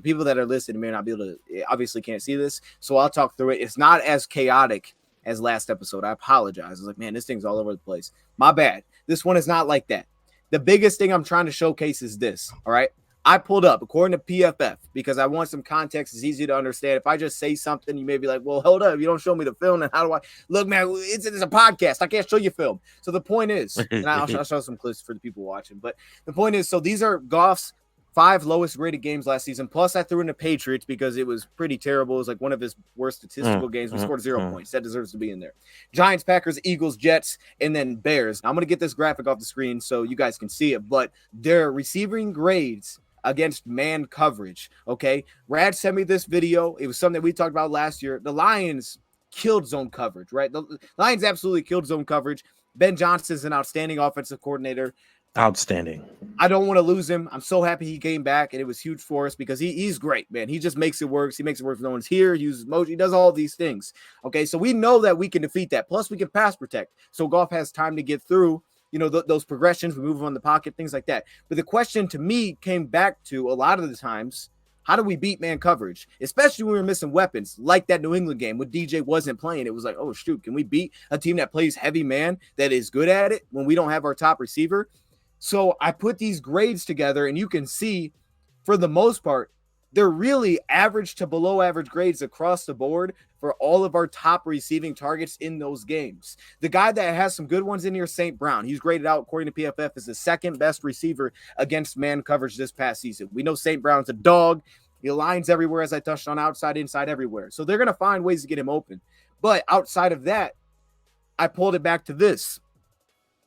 people that are listening may not be able to, obviously can't see this. So I'll talk through it. It's not as chaotic as last episode. I apologize. I was like, man, this thing's all over the place. My bad. This one is not like that. The biggest thing I'm trying to showcase is this. All right. I pulled up according to PFF because I want some context. It's easy to understand. If I just say something, you may be like, well, hold up. You don't show me the film. And how do I look, man? It's a podcast. I can't show you film. So the point is, and I'll show some clips for the people watching. But the point is, so these are Goff's 5 lowest rated games last season. Plus, I threw in the Patriots because it was pretty terrible. It was like one of his worst statistical games. We scored 0 points. That deserves to be in there. Giants, Packers, Eagles, Jets, and then Bears. Now, I'm going to get this graphic off the screen so you guys can see it. But their receiving grades against man coverage. Okay. Rad sent me this video. It was something that we talked about last year. The Lions killed zone coverage, right? The Lions absolutely killed zone coverage. Ben Johnson is an outstanding offensive coordinator. Outstanding. I don't want to lose him. I'm so happy he came back, and it was huge for us because he's great, man. He just makes it work. He makes it work when no one's here. He uses motion. He does all these things. Okay. So we know that we can defeat that. Plus we can pass protect. So Goff has time to get through those progressions, we move on the pocket, things like that. But the question to me came back to a lot of the times, how do we beat man coverage? Especially when we were missing weapons like that New England game when DJ wasn't playing. It was like, oh, shoot, can we beat a team that plays heavy man that is good at it when we don't have our top receiver? So I put these grades together, and you can see for the most part, they're really average to below average grades across the board for all of our top receiving targets in those games. The guy that has some good ones in here, St. Brown, he's graded out according to PFF as the second best receiver against man coverage this past season. We know St. Brown's a dog. He lines everywhere, as I touched on, outside, inside, everywhere. So they're going to find ways to get him open. But outside of that, I pulled it back to this.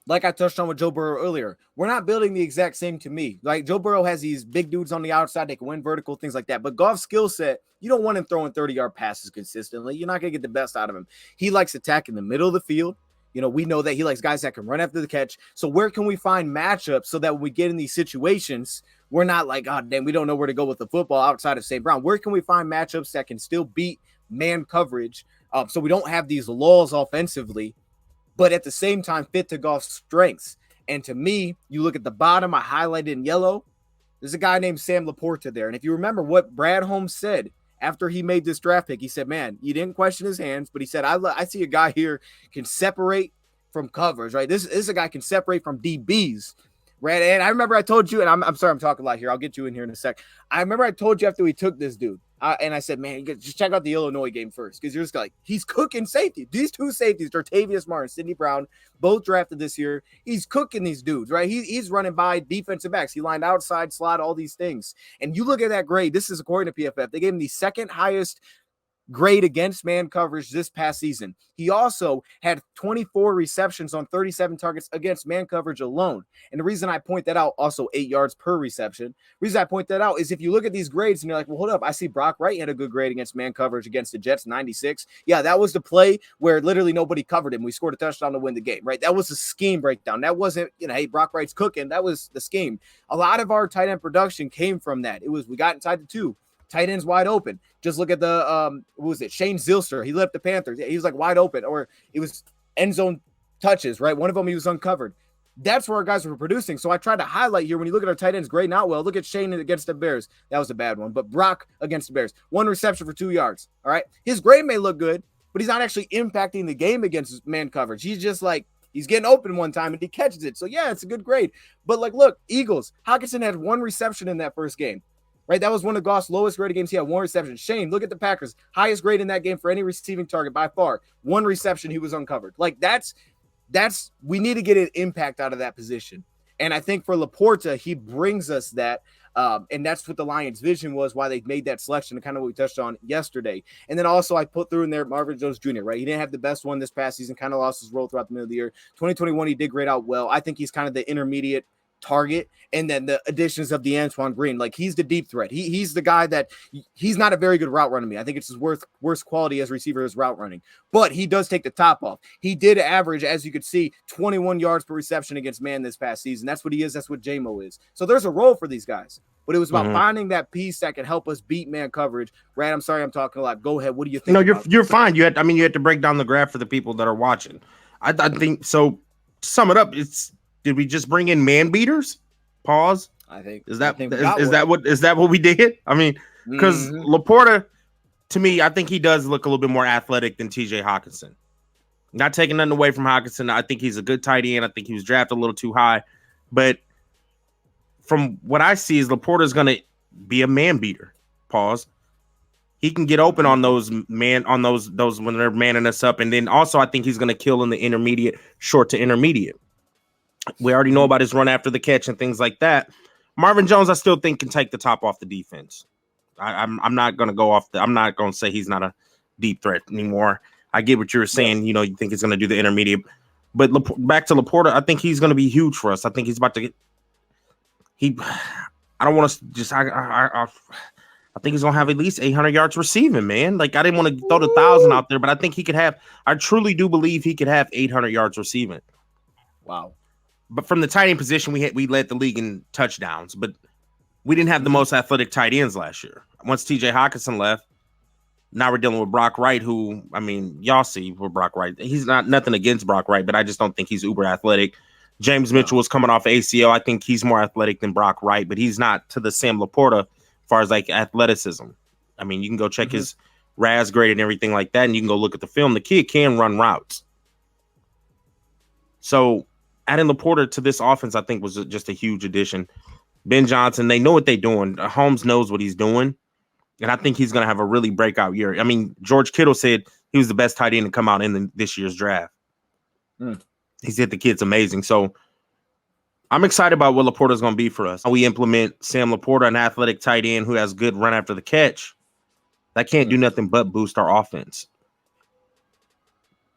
Like I touched on with Joe Burrow earlier, we're not building the exact same to me. Like Joe Burrow has these big dudes on the outside. They can win vertical, things like that. But Goff's skill set, you don't want him throwing 30-yard passes consistently. You're not going to get the best out of him. He likes attacking the middle of the field. We know that he likes guys that can run after the catch. So where can we find matchups so that when we get in these situations, we're not like, oh, damn, we don't know where to go with the football outside of St. Brown. Where can we find matchups that can still beat man coverage so we don't have these lulls offensively, but at the same time fit to Goff's strengths? And to me, you look at the bottom, I highlighted in yellow, there's a guy named Sam LaPorta there. And if you remember what Brad Holmes said after he made this draft pick, he said, man, you didn't question his hands, but he said, I see a guy here can separate from covers, right? This is a guy can separate from DBs. Right. And I remember I told you, and I'm sorry, I'm talking a lot here. I'll get you in here in a sec. I remember I told you after we took this dude, and I said, man, just check out the Illinois game first, because you're just like, he's cooking safety. These two safeties, Jartavius Martin, Sidney Brown, both drafted this year. He's cooking these dudes, right? He's running by defensive backs. He lined outside, slot, all these things. And you look at that grade. This is according to PFF. They gave him the second highest grade against man coverage this past season. He also had 24 receptions on 37 targets against man coverage alone. And the reason I point that out, also 8 yards per reception. The reason I point that out is if you look at these grades and you're like, well, hold up, I see Brock Wright had a good grade against man coverage against the Jets, 96. Yeah, that was the play where literally nobody covered him. We scored a touchdown to win the game, right? That was a scheme breakdown. That wasn't, hey, Brock Wright's cooking. That was the scheme. A lot of our tight end production came from that. It was, we got inside the 2. Tight ends wide open. Just look at the what was it? Shane Zilster. He left the Panthers. He was like wide open, or it was end zone touches, right? One of them he was uncovered. That's where our guys were producing. So I tried to highlight here when you look at our tight ends grading out well. Look at Shane against the Bears. That was a bad one. But Brock against the Bears. 1 reception for 2 yards. All right. His grade may look good, but he's not actually impacting the game against man coverage. He's just like, he's getting open one time and he catches it. So yeah, it's a good grade. But like, look, Eagles. Hockenson had 1 reception in that first game. Right, that was one of Goff's lowest graded games. He had 1 reception. Shane, look at the Packers. Highest grade in that game for any receiving target by far. 1 reception, he was uncovered. Like that's we need to get an impact out of that position. And I think for LaPorta, he brings us that. And that's what the Lions' vision was, why they made that selection, and kind of what we touched on yesterday. And then also I put through in there Marvin Jones Jr., right? He didn't have the best one this past season, kind of lost his role throughout the middle of the year. 2021, he did grade out well. I think he's kind of the intermediate target, and then the additions of DeAntoine Green, like he's the deep threat. He's the guy that he's not a very good route running. I think it's his worst quality as receiver is route running, but he does take the top off. He did average, as you could see, 21 yards per reception against man this past season. That's what he is. That's what JMO is. So there's a role for these guys, but it was about finding that piece that can help us beat man coverage. Rad, I'm sorry, I'm talking a lot. Go ahead. What do you think? No, you're fine. You had to break down the graph for the people that are watching. I think so. To sum it up, did we just bring in man beaters? Pause. I think is that what we did? I mean, because LaPorta, to me, I think he does look a little bit more athletic than TJ Hawkinson. Not taking nothing away from Hawkinson. I think he's a good tight end. I think he was drafted a little too high, but from what I see, is LaPorta is going to be a man beater. Pause. He can get open on those when they're manning us up, and then also I think he's going to kill in the intermediate, short to intermediate. We already know about his run after the catch and things like that. Marvin Jones, I still think, can take the top off the defense. I'm not going to go off I'm not going to say he's not a deep threat anymore. I get what you're saying. You know, you think he's going to do the intermediate, but back to LaPorta, I think he's going to be huge for us. I think he's about to get. I don't want to just. I think he's going to have at least 800 yards receiving, man. Like, I didn't want to throw the 1,000 out there, but I think he could have. I truly do believe he could have 800 yards receiving. Wow. But from the tight end position, we led the league in touchdowns, but we didn't have the most athletic tight ends last year. Once TJ Hawkinson left, now we're dealing with Brock Wright, who, I mean, y'all see with Brock Wright. He's not nothing against Brock Wright, but I just don't think he's uber athletic. James Mitchell was coming off ACL. I think he's more athletic than Brock Wright, but he's not to the Sam LaPorta as far as like athleticism. I mean, you can go check his RAS grade and everything like that, and you can go look at the film. The kid can run routes. So adding LaPorta to this offense, I think, was just a huge addition. Ben Johnson, they know what they're doing. Holmes knows what he's doing, and I think he's going to have a really breakout year. I mean, George Kittle said he was the best tight end to come out in this year's draft. He said the kid's amazing. So I'm excited about what LaPorta is going to be for us. We implement Sam LaPorta, an athletic tight end who has good run after the catch. That can't do nothing but boost our offense.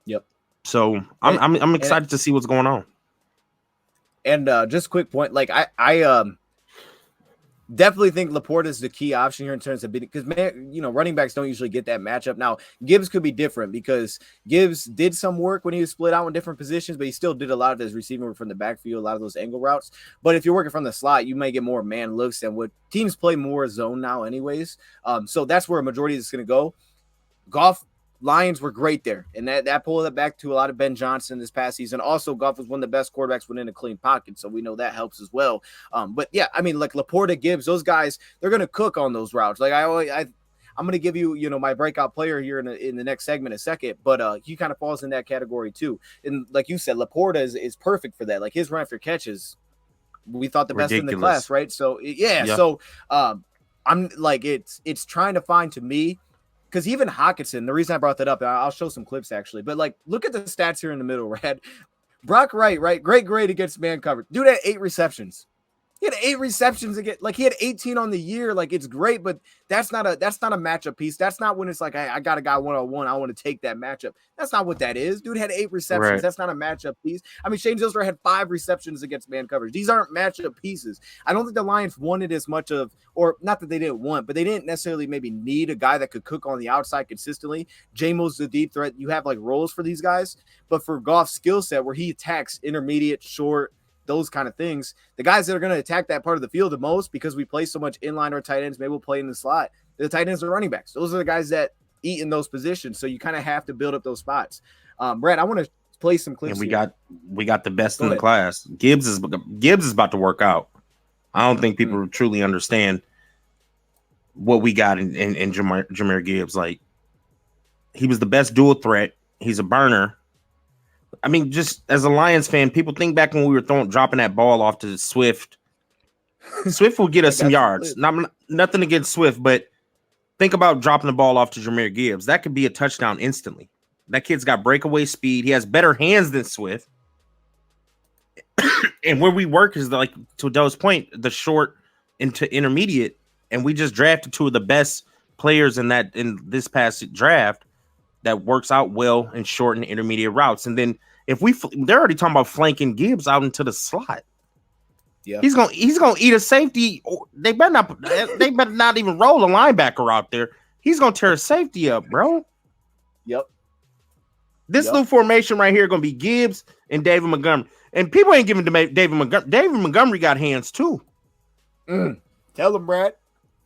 Yep. So I'm excited to see what's going on. And just a quick point, like I definitely think LaPorta is the key option here in terms of beating, because running backs don't usually get that matchup. Now Gibbs could be different because Gibbs did some work when he was split out in different positions, but he still did a lot of his receiving work from the backfield, a lot of those angle routes. But if you're working from the slot, you may get more man looks, and what teams play more zone now, anyways. So that's where a majority of this is going to go. Goff. Lions were great there, and that pulled it back to a lot of Ben Johnson this past season. Also, Goff was one of the best quarterbacks within a clean pocket, so we know that helps as well. But yeah, I mean, like LaPorta, Gibbs, those guys, they're going to cook on those routes. Like I'm going to give you, my breakout player here in the next segment in a second, but he kind of falls in that category too. And like you said, LaPorta is perfect for that. Like his run after catches, we thought the best in the class, right? So yeah. So I'm like, it's trying to find, to me. Because even Hawkinson, the reason I brought that up, I'll show some clips actually, but like, look at the stats here in the middle, Rad. Brock Wright, right? Great grade against man coverage. Dude had 8 receptions. He had 8 receptions again. Like he had 18 on the year. Like it's great, but that's not a matchup piece. That's not when it's like, I got a guy 1-on-1. I want to take that matchup. That's not what that is. Dude had 8 receptions. Right. That's not a matchup piece. I mean, Shane Gilster had 5 receptions against man coverage. These aren't matchup pieces. I don't think the Lions wanted as much of, or not that they didn't want, but they didn't necessarily maybe need a guy that could cook on the outside consistently. Jamo's the deep threat. You have like roles for these guys, but for Goff's skill set where he attacks intermediate, short, those kind of things, the guys that are going to attack that part of the field the most, because we play so much inline or tight ends, maybe we'll play in the slot. The tight ends are running backs. Those are the guys that eat in those positions. So you kind of have to build up those spots. Brad, I want to play some clips. And we got the best in the class. Gibbs is about to work out. I don't think people truly understand what we got in Jahmyr Gibbs. Like, he was the best dual threat. He's a burner. I mean, just as a Lions fan, people think back when we were dropping that ball off to Swift. Swift will get us some yards. Nothing against Swift, but think about dropping the ball off to Jahmyr Gibbs. That could be a touchdown instantly. That kid's got breakaway speed. He has better hands than Swift. And where we work is, like, to Doe's point, the short into intermediate, and we just drafted two of the best players in this past draft that works out well in short and intermediate routes. And then if they're already talking about flanking Gibbs out into the slot. Yeah, he's gonna eat a safety. They better not even roll a linebacker out there. He's gonna tear a safety up, bro. Yep. This little formation right here gonna be Gibbs and David Montgomery. And people ain't giving David Montgomery. David Montgomery got hands too. Tell him, Brad.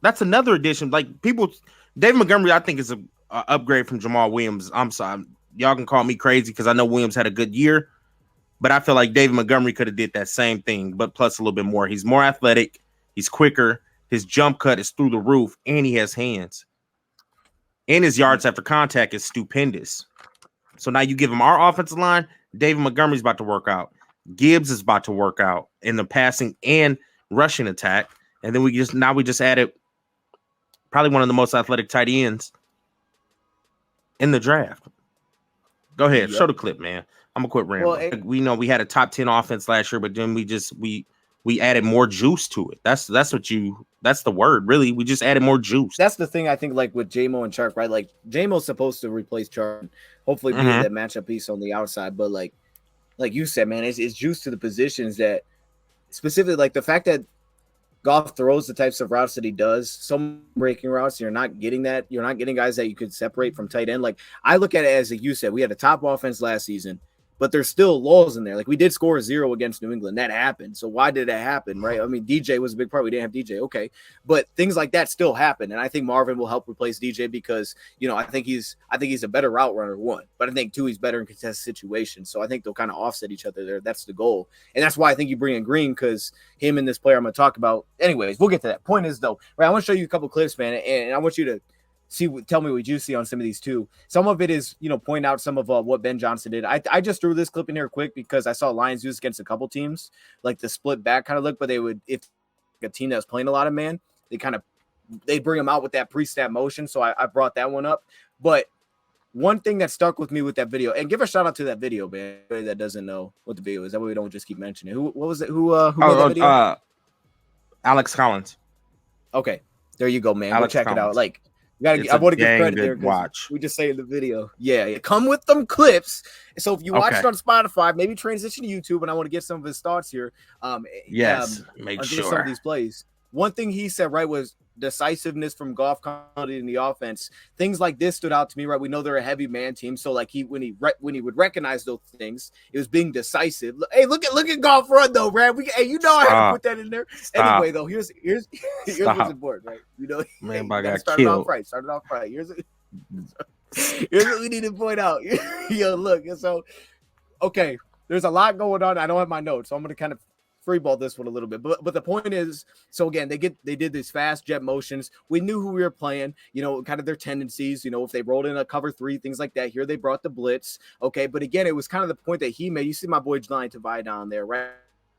That's another addition. Like people, David Montgomery, I think is a upgrade from Jamal Williams. I'm sorry, y'all can call me crazy because I know Williams had a good year, but I feel like David Montgomery could have did that same thing, but plus a little bit more. He's more athletic. He's quicker. His jump cut is through the roof, and he has hands. And his yards after contact is stupendous. So now you give him our offensive line. David Montgomery's about to work out. Gibbs is about to work out in the passing and rushing attack. And then we just added probably one of the most athletic tight ends in the draft. Go ahead, show the clip, man. I'm gonna quit rambling. Well, we know we had a top 10 offense last year, but then we added more juice to it. That's the word, really. We just added more juice. That's the thing I think, like with J-Mo and Chark, right? Like J-Mo's supposed to replace Chark, hopefully be that matchup piece on the outside. But like you said, man, it's juice to the positions that specifically, like the fact that Goff throws the types of routes that he does, some breaking routes, you're not getting that. You're not getting guys that you could separate from tight end. Like I look at it as, like you said, we had a top offense last season, but there's still lulls in there. Like we did score 0 against New England. That happened. So why did that happen, right? I mean, DJ was a big part. We didn't have DJ. Okay. But things like that still happen. And I think Marvin will help replace DJ because, I think he's a better route runner, one. But I think, two, he's better in contested situations. So I think they'll kind of offset each other there. That's the goal. And that's why I think you bring in Green, because him and this player I'm going to talk about. Anyways, we'll get to that. Point is, though, right, I want to show you a couple clips, man, and I want you to tell me what you see on some of these too. Some of it is, point out some of what Ben Johnson did. I just threw this clip in here quick because I saw Lions use against a couple teams, like the split back kind of look, but they would, if a team that was playing a lot of man, they bring them out with that pre-snap motion. So I brought that one up. But one thing that stuck with me with that video, and give a shout out to that video, man, that doesn't know what the video is. That way we don't just keep mentioning it. What was it? Who made that video? Alex Collins. Okay. There you go, man. Alex Go check Collins. it out. Like, I want to give credit there. Watch. We just say in the video. Yeah. Come with them clips. So if you watch it on Spotify, maybe transition to YouTube, and I want to get some of his thoughts here. Make sure. Some of these plays. One thing he said, right, was decisiveness from Goff in the offense. Things like this stood out to me, right? We know they're a heavy man team, so like when he would recognize those things, it was being decisive. Hey, look at Goff run though, Brad. I had to put that in there. Stop. Anyway, though, here's what's important, right? Man, I got started killed. Started off right. Here's what we need to point out. Yo, look, so okay, there's a lot going on. I don't have my notes, so I'm gonna kind of freeball this one a little bit, but the point is, so again, they did these fast jet motions. We knew who we were playing, kind of their tendencies, if they rolled in a cover 3, things like that. Here they brought the blitz, okay, but again, it was kind of the point that he made. You see my boy Lion Tavai down there, right?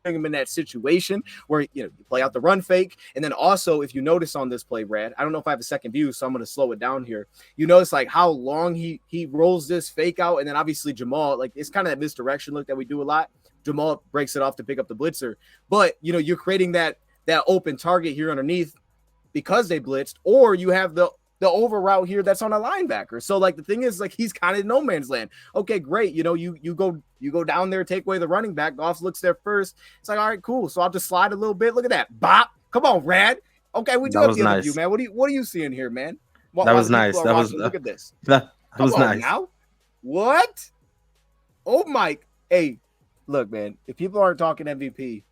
Him in that situation where you play out the run fake, and then also if you notice on this play, Brad, I don't know if I have a second view, so I'm going to slow it down here. You notice like how long he rolls this fake out, and then obviously Jamal, like it's kind of that misdirection look that we do a lot. Jamal breaks it off to pick up the blitzer, but you're creating that open target here underneath because they blitzed, or you have the over route here that's on a linebacker. So like the thing is, like he's kind of no man's land. Okay, great. You go down there, take away the running back. Goff looks there first. It's like, all right, cool. So I'll just slide a little bit. Look at that. Bop. Come on, Rad. Okay, we do have the other view, man. What are you seeing here, man? That was nice. Look at this. That was nice. Now, what? Oh my! Hey, look, man. If people aren't talking MVP,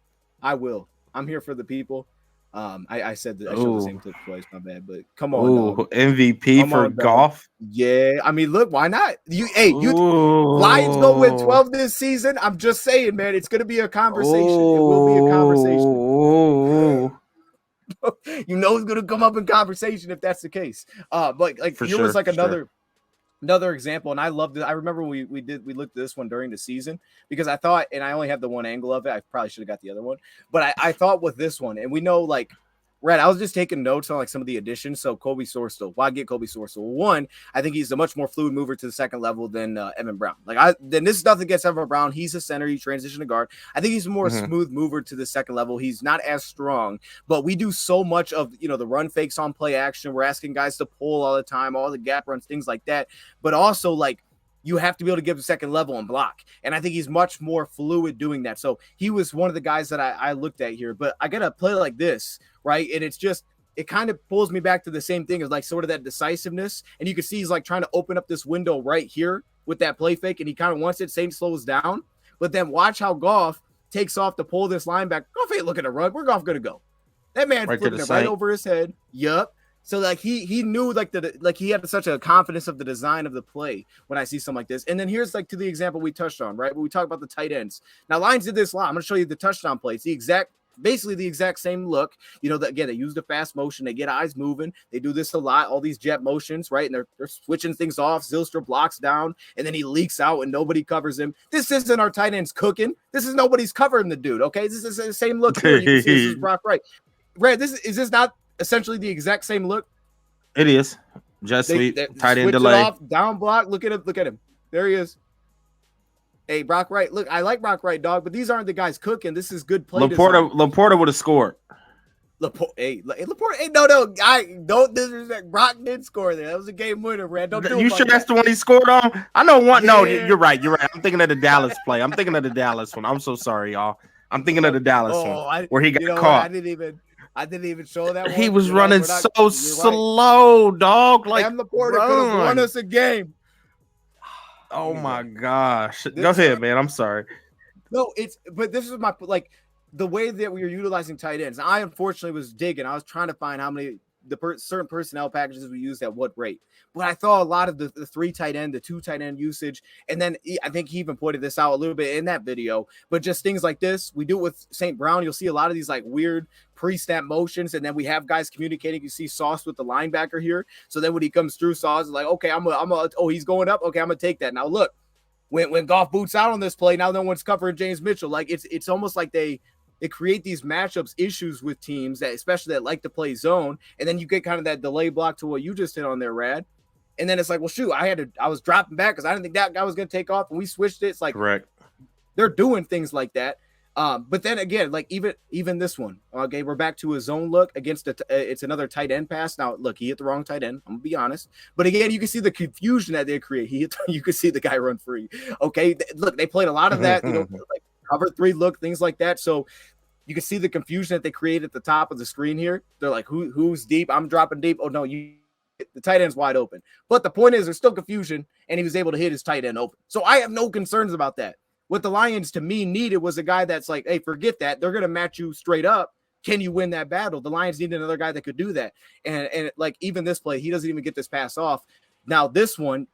I will. I'm here for the people. I said that I showed the same clip twice, my bad, but come on, dog. MVP for Goff. Yeah, I mean, look, why not? Lions go win 12 this season. I'm just saying, man, it's gonna be a conversation. It will be a conversation. It's gonna come up in conversation if that's the case. But like for here sure, was like another example, and I loved it. I remember we looked at this one during the season because I thought, and I only have the one angle of it. I probably should have got the other one, but I thought with this one, and we know like Red, I was just taking notes on like some of the additions. So Kobe Sorstel, why get Kobe Sorstel? One, I think he's a much more fluid mover to the second level than Evan Brown. Then this is nothing against Evan Brown. He's a center. He transitioned to guard. I think he's a more smooth mover to the second level. He's not as strong, but we do so much of, the run fakes on play action. We're asking guys to pull all the time, all the gap runs, things like that. But also like, you have to be able to give the second level and block. And I think he's much more fluid doing that. So he was one of the guys that I looked at here, but I got to play like this, right? And it kind of pulls me back to the same thing as like sort of that decisiveness. And you can see he's like trying to open up this window right here with that play fake. And he kind of wants it. Saint slows down, but then watch how Goff takes off to pull this linebacker. Goff ain't looking to run. Where Goff going to go? That man flipping it right over his head. Yup. So like he knew like he had such a confidence of the design of the play when I see something like this. And then here's like to the example we touched on, right? When we talk about the tight ends. Now Lions did this a lot. I'm gonna show you the touchdown play. It's basically the exact same look. Again, they use the fast motion, they get eyes moving, they do this a lot, all these jet motions, right? And they're switching things off. Zylstra blocks down, and then he leaks out and nobody covers him. This isn't our tight ends cooking. This is nobody's covering the dude. Okay, this is the same look here. You can see this is Brock Wright. Red, is this not essentially the exact same look? It is. Just sweep, tight end delay. Off, down block. Look at him. There he is. Hey, Brock Wright. Look, I like Brock Wright, dog, but these aren't the guys cooking. This is good play. LaPorta would have scored. LaPorta. Hey, no. I don't disrespect. Brock did score there. That was a game winner, Red. You sure that's the one he scored on? I know one. Yeah. No, you're right. I'm thinking of the Dallas play. I'm thinking of the Dallas one. I'm so sorry, y'all. I'm thinking of the Dallas one where he got caught. I didn't even show that. He was running so slow, dog. Like LaPorta could have won us a game. Oh my gosh! Go ahead, man. I'm sorry. No, but this is my the way that we are utilizing tight ends. I unfortunately was digging. I was trying to find how many certain personnel packages we used at what rate. But I thought a lot of the 3 tight end, the 2 tight end usage, and then I think he even pointed this out a little bit in that video. But just things like this, we do it with St. Brown. You'll see a lot of these like weird pre-snap motions, and then we have guys communicating. You see Sauce with the linebacker here. So then when he comes through, Sauce is like, okay, he's going up. Okay, I'm gonna take that. Now look, when Goff boots out on this play, now no one's covering James Mitchell. Like it's almost like they create these matchups issues with teams that especially that like to play zone, and then you get kind of that delay block to what you just hit on there, Rad. And then it's like, well, shoot, I was dropping back because I didn't think that guy was going to take off, and we switched it. It's like, correct. They're doing things like that. But then again, like even this one, okay, we're back to a zone look against it's another tight end pass. Now, look, he hit the wrong tight end. I'm gonna be honest, but again, you can see the confusion that they create. You can see the guy run free. Okay, look, they played a lot of that, like cover 3 look, things like that. So you can see the confusion that they create at the top of the screen here. They're like, who's deep? I'm dropping deep. Oh no, the tight end's wide open. But the point is, there's still confusion, and he was able to hit his tight end open. So I have no concerns about that. What the Lions, to me, needed was a guy that's like, hey, forget that. They're going to match you straight up. Can you win that battle? The Lions need another guy that could do that. And like, even this play, he doesn't even get this pass off. Now, this one,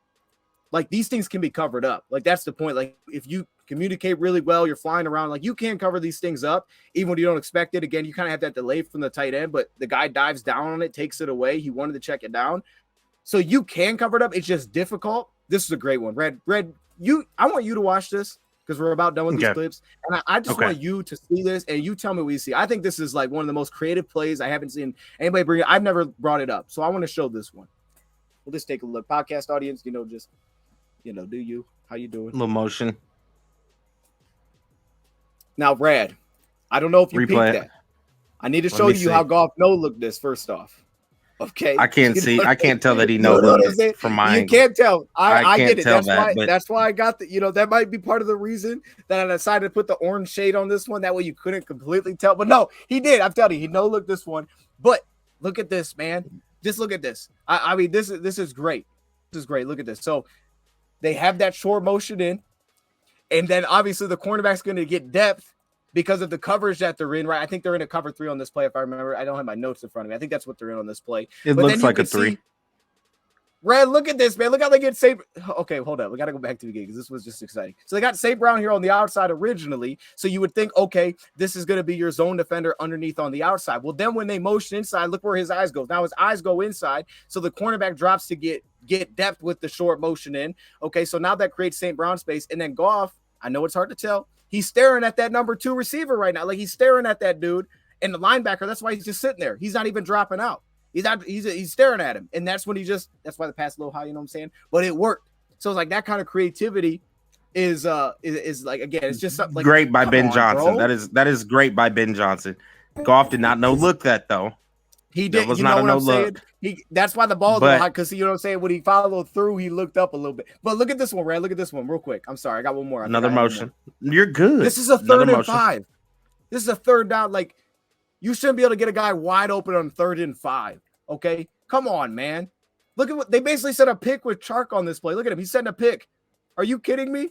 like, these things can be covered up. Like, that's the point. Like, if you communicate really well, you're flying around, like, you can cover these things up, even when you don't expect it. Again, you kind of have that delay from the tight end, but the guy dives down on it, takes it away. He wanted to check it down. So you can cover it up. It's just difficult. This is a great one. Red, I want you to watch this, because we're about done with these clips. And I just want you to see this, and you tell me what you see. I think this is like one of the most creative plays I haven't seen anybody bring it. I've never brought it up. So I want to show this one. We'll just take a look. Podcast audience, do you? How you doing? A little motion. Now, Rad, I don't know if you peeked that. I need to show you how Goff looked this first off. Okay, I can't see. I can't tell that he knows from my angle. You can't tell. I get it. That's that's why I got the. That might be part of the reason that I decided to put the orange shade on this one. That way you couldn't completely tell. But no, he did. I'm telling you, he looked this one. But look at this, man. Just look at this. I mean, this is great. This is great. Look at this. So they have that short motion in, and then obviously the cornerback's going to get depth because of the coverage that they're in, right? I think they're in a cover 3 on this play, if I remember. I don't have my notes in front of me. I think that's what they're in on this play. It looks like a 3. Red, look at this, man. Look how they get St. Okay, hold up. We got to go back to the game because this was just exciting. So they got St. Brown here on the outside originally. So you would think, okay, this is going to be your zone defender underneath on the outside. Well, then when they motion inside, look where his eyes go. Now his eyes go inside. So the cornerback drops to get depth with the short motion in. Okay, so now that creates St. Brown space. And then Goff, I know it's hard to tell, he's staring at that number 2 receiver right now. Like, he's staring at that dude. And the linebacker, that's why he's just sitting there. He's not even dropping out. He's staring at him. And that's when that's why the pass a little high, you know what I'm saying? But it worked. So it's like that kind of creativity is like, again, it's just something like great by Ben Johnson. Bro. That is great by Ben Johnson. Goff did not look that though. He did. Was you not know what I'm look. saying? That's why the ball was high, because you know what I'm saying. When he followed through, he looked up a little bit. But look at this one, Rad. Look at this one, real quick. I'm sorry, I got one more. Another motion. You're good. This is a third and 5. This is a third down. Like, you shouldn't be able to get a guy wide open on 3rd and 5. Okay, come on, man. Look at what they basically set a pick with Chark on this play. Look at him. He's setting a pick. Are you kidding me?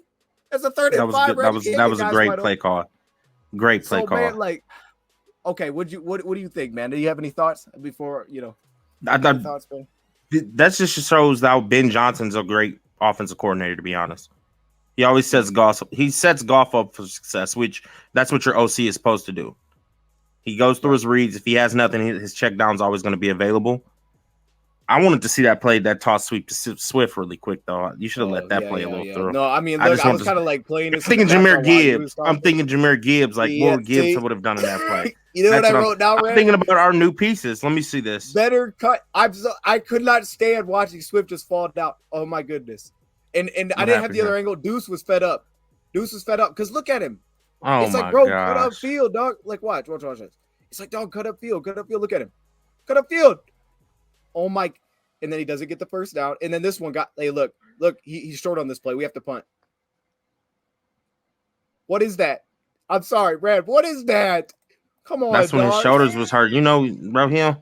That's a 3rd and 5. That was a great play call. Great play call. Man, like, okay, what do you think, man? Do you have any thoughts before thoughts, man? That just shows how Ben Johnson's a great offensive coordinator. To be honest, he always sets Goff up for success, which that's what your OC is supposed to do. He goes through his reads. If he has nothing, his check down is always going to be available. I wanted to see that toss sweep to Swift really quick, though. You should have let that play a little through. No, I mean, look, I was kind of like playing this. I'm thinking Jahmyr Gibbs. Like, what would Gibbs would have done in that play? You know what I wrote down, I'm thinking about our new pieces. Let me see this. Better cut. I could not stand watching Swift just fall down. Oh, my goodness. And I didn't have the other angle. Deuce was fed up. Because look at him. Oh, it's like, bro, cut up field, dog. Like, watch this. It's like, dog, cut up field. Look at him. Cut up field. Oh, my. And then he doesn't get the first down. And then this one hey, look, he's short on this play. We have to punt. What is that? I'm sorry, Brad. What is that? Come on, that's when his shoulders was hurt. You know, Rahim.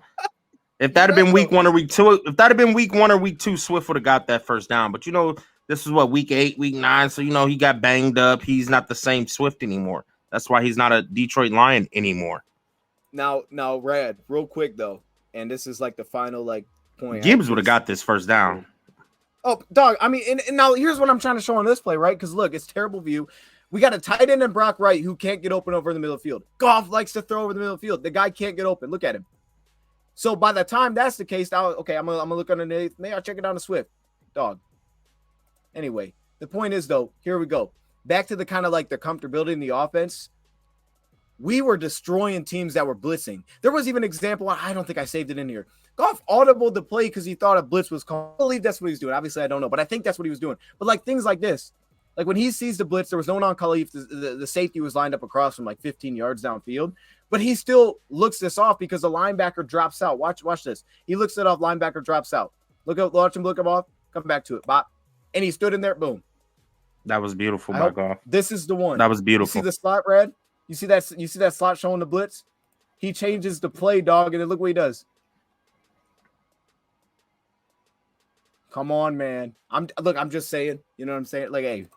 If that had been week 1 or week 2, Swift would have got that first down. But you know, this is week 8, week 9. So you know he got banged up. He's not the same Swift anymore. That's why he's not a Detroit Lion anymore. Now, Rad, real quick though, and this is like the final point. Gibbs would have got this first down. Oh, dog. I mean, and now here's what I'm trying to show on this play, right? Because look, it's terrible view. We got a tight end in Brock Wright who can't get open over in the middle of the field. Goff likes to throw over the middle of the field. The guy can't get open. Look at him. So by the time that's the case, I'm gonna look underneath. Maybe I'll check it down to Swift, dog. Anyway, the point is though, here we go. Back to the kind of like the comfortability in the offense. We were destroying teams that were blitzing. There was even an example. I don't think I saved it in here. Goff audibled the play because he thought a blitz was called. I believe that's what he was doing. Obviously, I don't know, but I think that's what he was doing. But like things like this, like when he sees the blitz, there was no one on Khalif. The safety was lined up across from like 15 yards downfield, but he still looks this off because the linebacker drops out. Watch this. He looks it off. Linebacker drops out. Watch him look him off. Come back to it. Bop. And he stood in there. Boom. That was beautiful, by Goff. This is the one. That was beautiful. You see the slot, Red? You see that slot showing the blitz? He changes the play, dog, and then look what he does. Come on, man. I'm just saying. You know what I'm saying? Like, hey.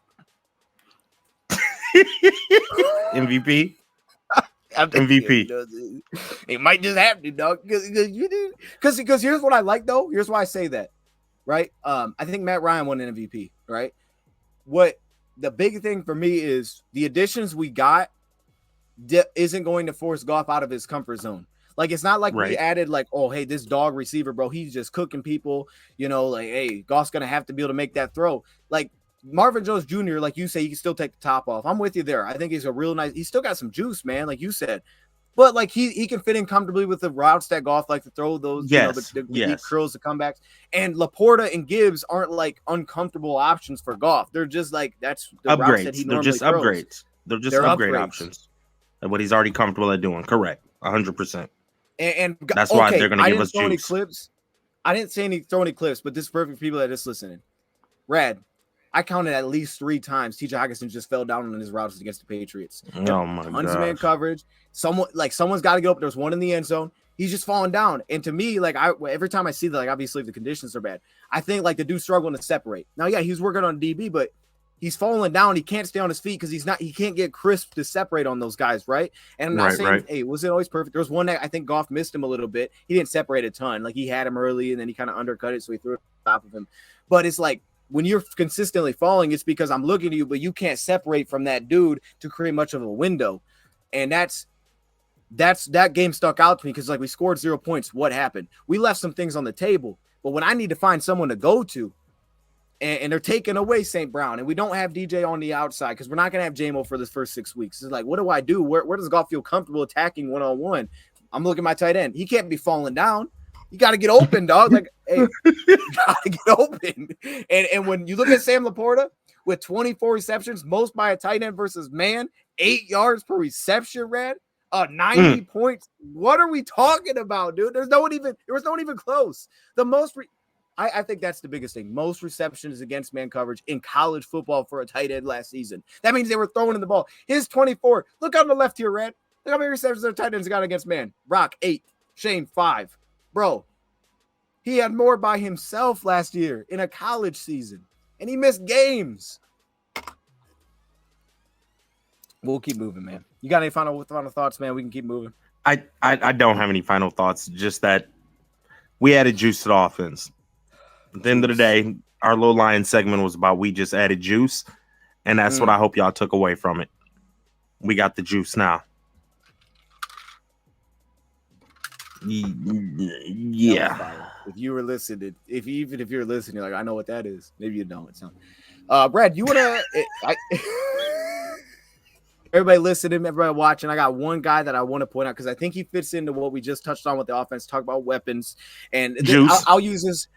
MVP. MVP. It might just happen, dog. Because here's what I like though. Here's why I say that. Right. I think Matt Ryan won an MVP. Right. What the big thing for me is the additions we got isn't going to force Goff out of his comfort zone. Like, it's not like we added like, oh, hey, this dog receiver, bro, he's just cooking people. You know, like, hey, Goff's gonna have to be able to make that throw. Like. Marvin Jones Jr., like you say, he can still take the top off. I'm with you there. I think he's a real nice. He's still got some juice, man, like you said. But like he can fit in comfortably with the routes that Goff like to throw those, the deep curls, the comebacks. And LaPorta and Gibbs aren't like uncomfortable options for Goff. They're just like that's the routes that he normally throws. Upgrades. They're just upgrade options. And what he's already comfortable at doing. Correct, 100%. And that's why they're going to give us juice. I didn't throw any clips, but this is perfect for people that are just listening. Rad. I counted at least 3 times TJ Hockenson just fell down on his routes against the Patriots. Oh my god! Tons of man coverage. Someone's got to go up. There's one in the end zone. He's just falling down. And to me, like every time I see that, like obviously the conditions are bad. I think like the dude's struggling to separate. Now, yeah, he's working on DB, but he's falling down. He can't stay on his feet because he can't get crisp to separate on those guys, right? And I'm not saying, hey, was it always perfect? There was one that I think Goff missed him a little bit. He didn't separate a ton. Like he had him early and then he kind of undercut it, so he threw it on top of him. But it's like, when you're consistently falling, it's because I'm looking at you, but you can't separate from that dude to create much of a window. And that game stuck out to me because like we scored 0 points. What happened? We left some things on the table, but when I need to find someone to go to, and they're taking away St. Brown, and we don't have DJ on the outside because we're not going to have JMO for this first 6 weeks. It's like, what do I do? Where does Goff feel comfortable attacking one-on-one? I'm looking at my tight end. He can't be falling down. You got to get open, dog. Like, hey, you got to get open. And when you look at Sam LaPorta with 24 receptions, most by a tight end versus man, 8 yards per reception, Rad, 90 points. What are we talking about, dude? There was no one even close. The most I think that's the biggest thing. Most receptions against man coverage in college football for a tight end last season. That means they were throwing in the ball. His 24. Look on the left here, Rad. Look how many receptions our tight ends got against man. Rock 8, Shane 5. Bro, he had more by himself last year in a college season, and he missed games. We'll keep moving, man. You got any final thoughts, man? We can keep moving. I don't have any final thoughts. Just that we added juice to the offense. At the end of the day, our Low Lion segment was about we just added juice, and that's what I hope y'all took away from it. We got the juice now. Yeah. If you were listening, if you're listening, you're like, I know what that is. Maybe you don't. It's not. Brad, you wanna? Everybody listening, everybody watching. I got one guy that I want to point out because I think he fits into what we just touched on with the offense. Talk about weapons and I'll use this.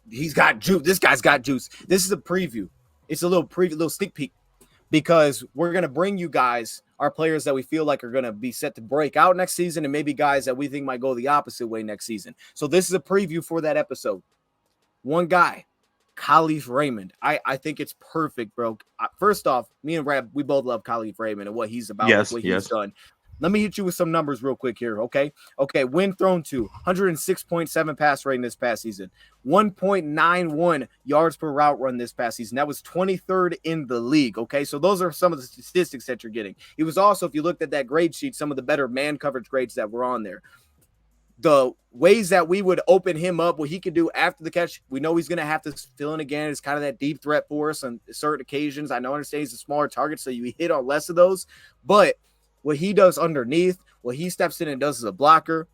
He's got juice. This guy's got juice. This is a preview. It's a little preview, little sneak peek, because we're gonna bring you guys our players that we feel like are gonna be set to break out next season, and maybe guys that we think might go the opposite way next season. So this is a preview for that episode. One guy, Khalif Raymond. I think it's perfect, bro. First off, me and Rab, we both love Khalif Raymond and what he's about, what he's done. Let me hit you with some numbers real quick here, okay? Okay, win thrown to 106.7 pass rating this past season, 1.91 yards per route run this past season. That was 23rd in the league, okay? So those are some of the statistics that you're getting. He was also, if you looked at that grade sheet, some of the better man coverage grades that were on there. The ways that we would open him up, what he could do after the catch, we know he's going to have to fill in again. It's kind of that deep threat for us on certain occasions. I know, I understand he's a smaller target, so you hit on less of those. But what he does underneath, what he steps in and does as a blocker,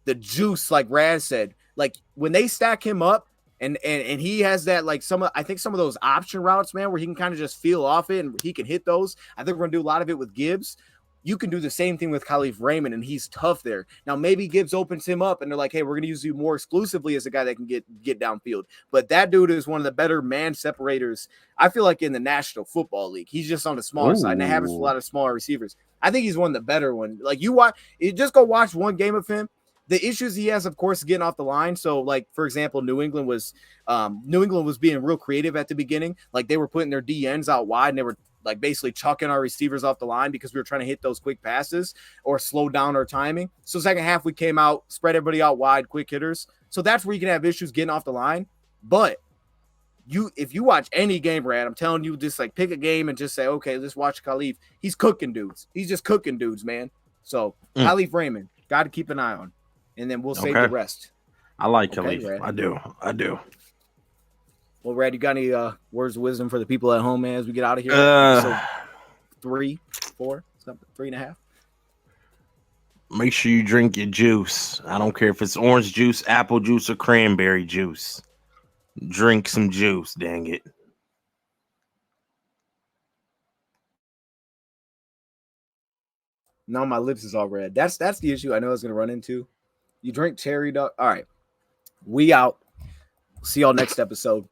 the juice, like Raz said, like when they stack him up and he has that, like I think some of those option routes, man, where he can kind of just feel off it and he can hit those. I think we're going to do a lot of it with Gibbs. You can do the same thing with Khalif Raymond, and he's tough there. Now, maybe Gibbs opens him up, and they're like, hey, we're going to use you more exclusively as a guy that can get downfield. But that dude is one of the better man separators, I feel like, in the National Football League. He's just on the smaller side, and that happens with a lot of smaller receivers. I think he's one of the better ones. Like, just go watch one game of him. The issues he has, of course, getting off the line. So, like, for example, New England was being real creative at the beginning. Like, they were putting their DNs out wide, and they were like basically chucking our receivers off the line because we were trying to hit those quick passes or slow down our timing. So second half, we came out, spread everybody out wide, quick hitters. So that's where you can have issues getting off the line. But if you watch any game, Brad, I'm telling you, just like pick a game and just say, okay, let's watch Khalif. He's cooking dudes. He's just cooking dudes, man. So Khalif Raymond, got to keep an eye on. And then we'll save the rest. I like Khalif. I do. Well, Brad, you got any words of wisdom for the people at home, man, as we get out of here? So 3, 4, 3.5. Make sure you drink your juice. I don't care if it's orange juice, apple juice, or cranberry juice. Drink some juice, dang it. Now my lips is all red. That's the issue I know I was going to run into. You drink cherry, dog. All right. We out. See y'all next episode.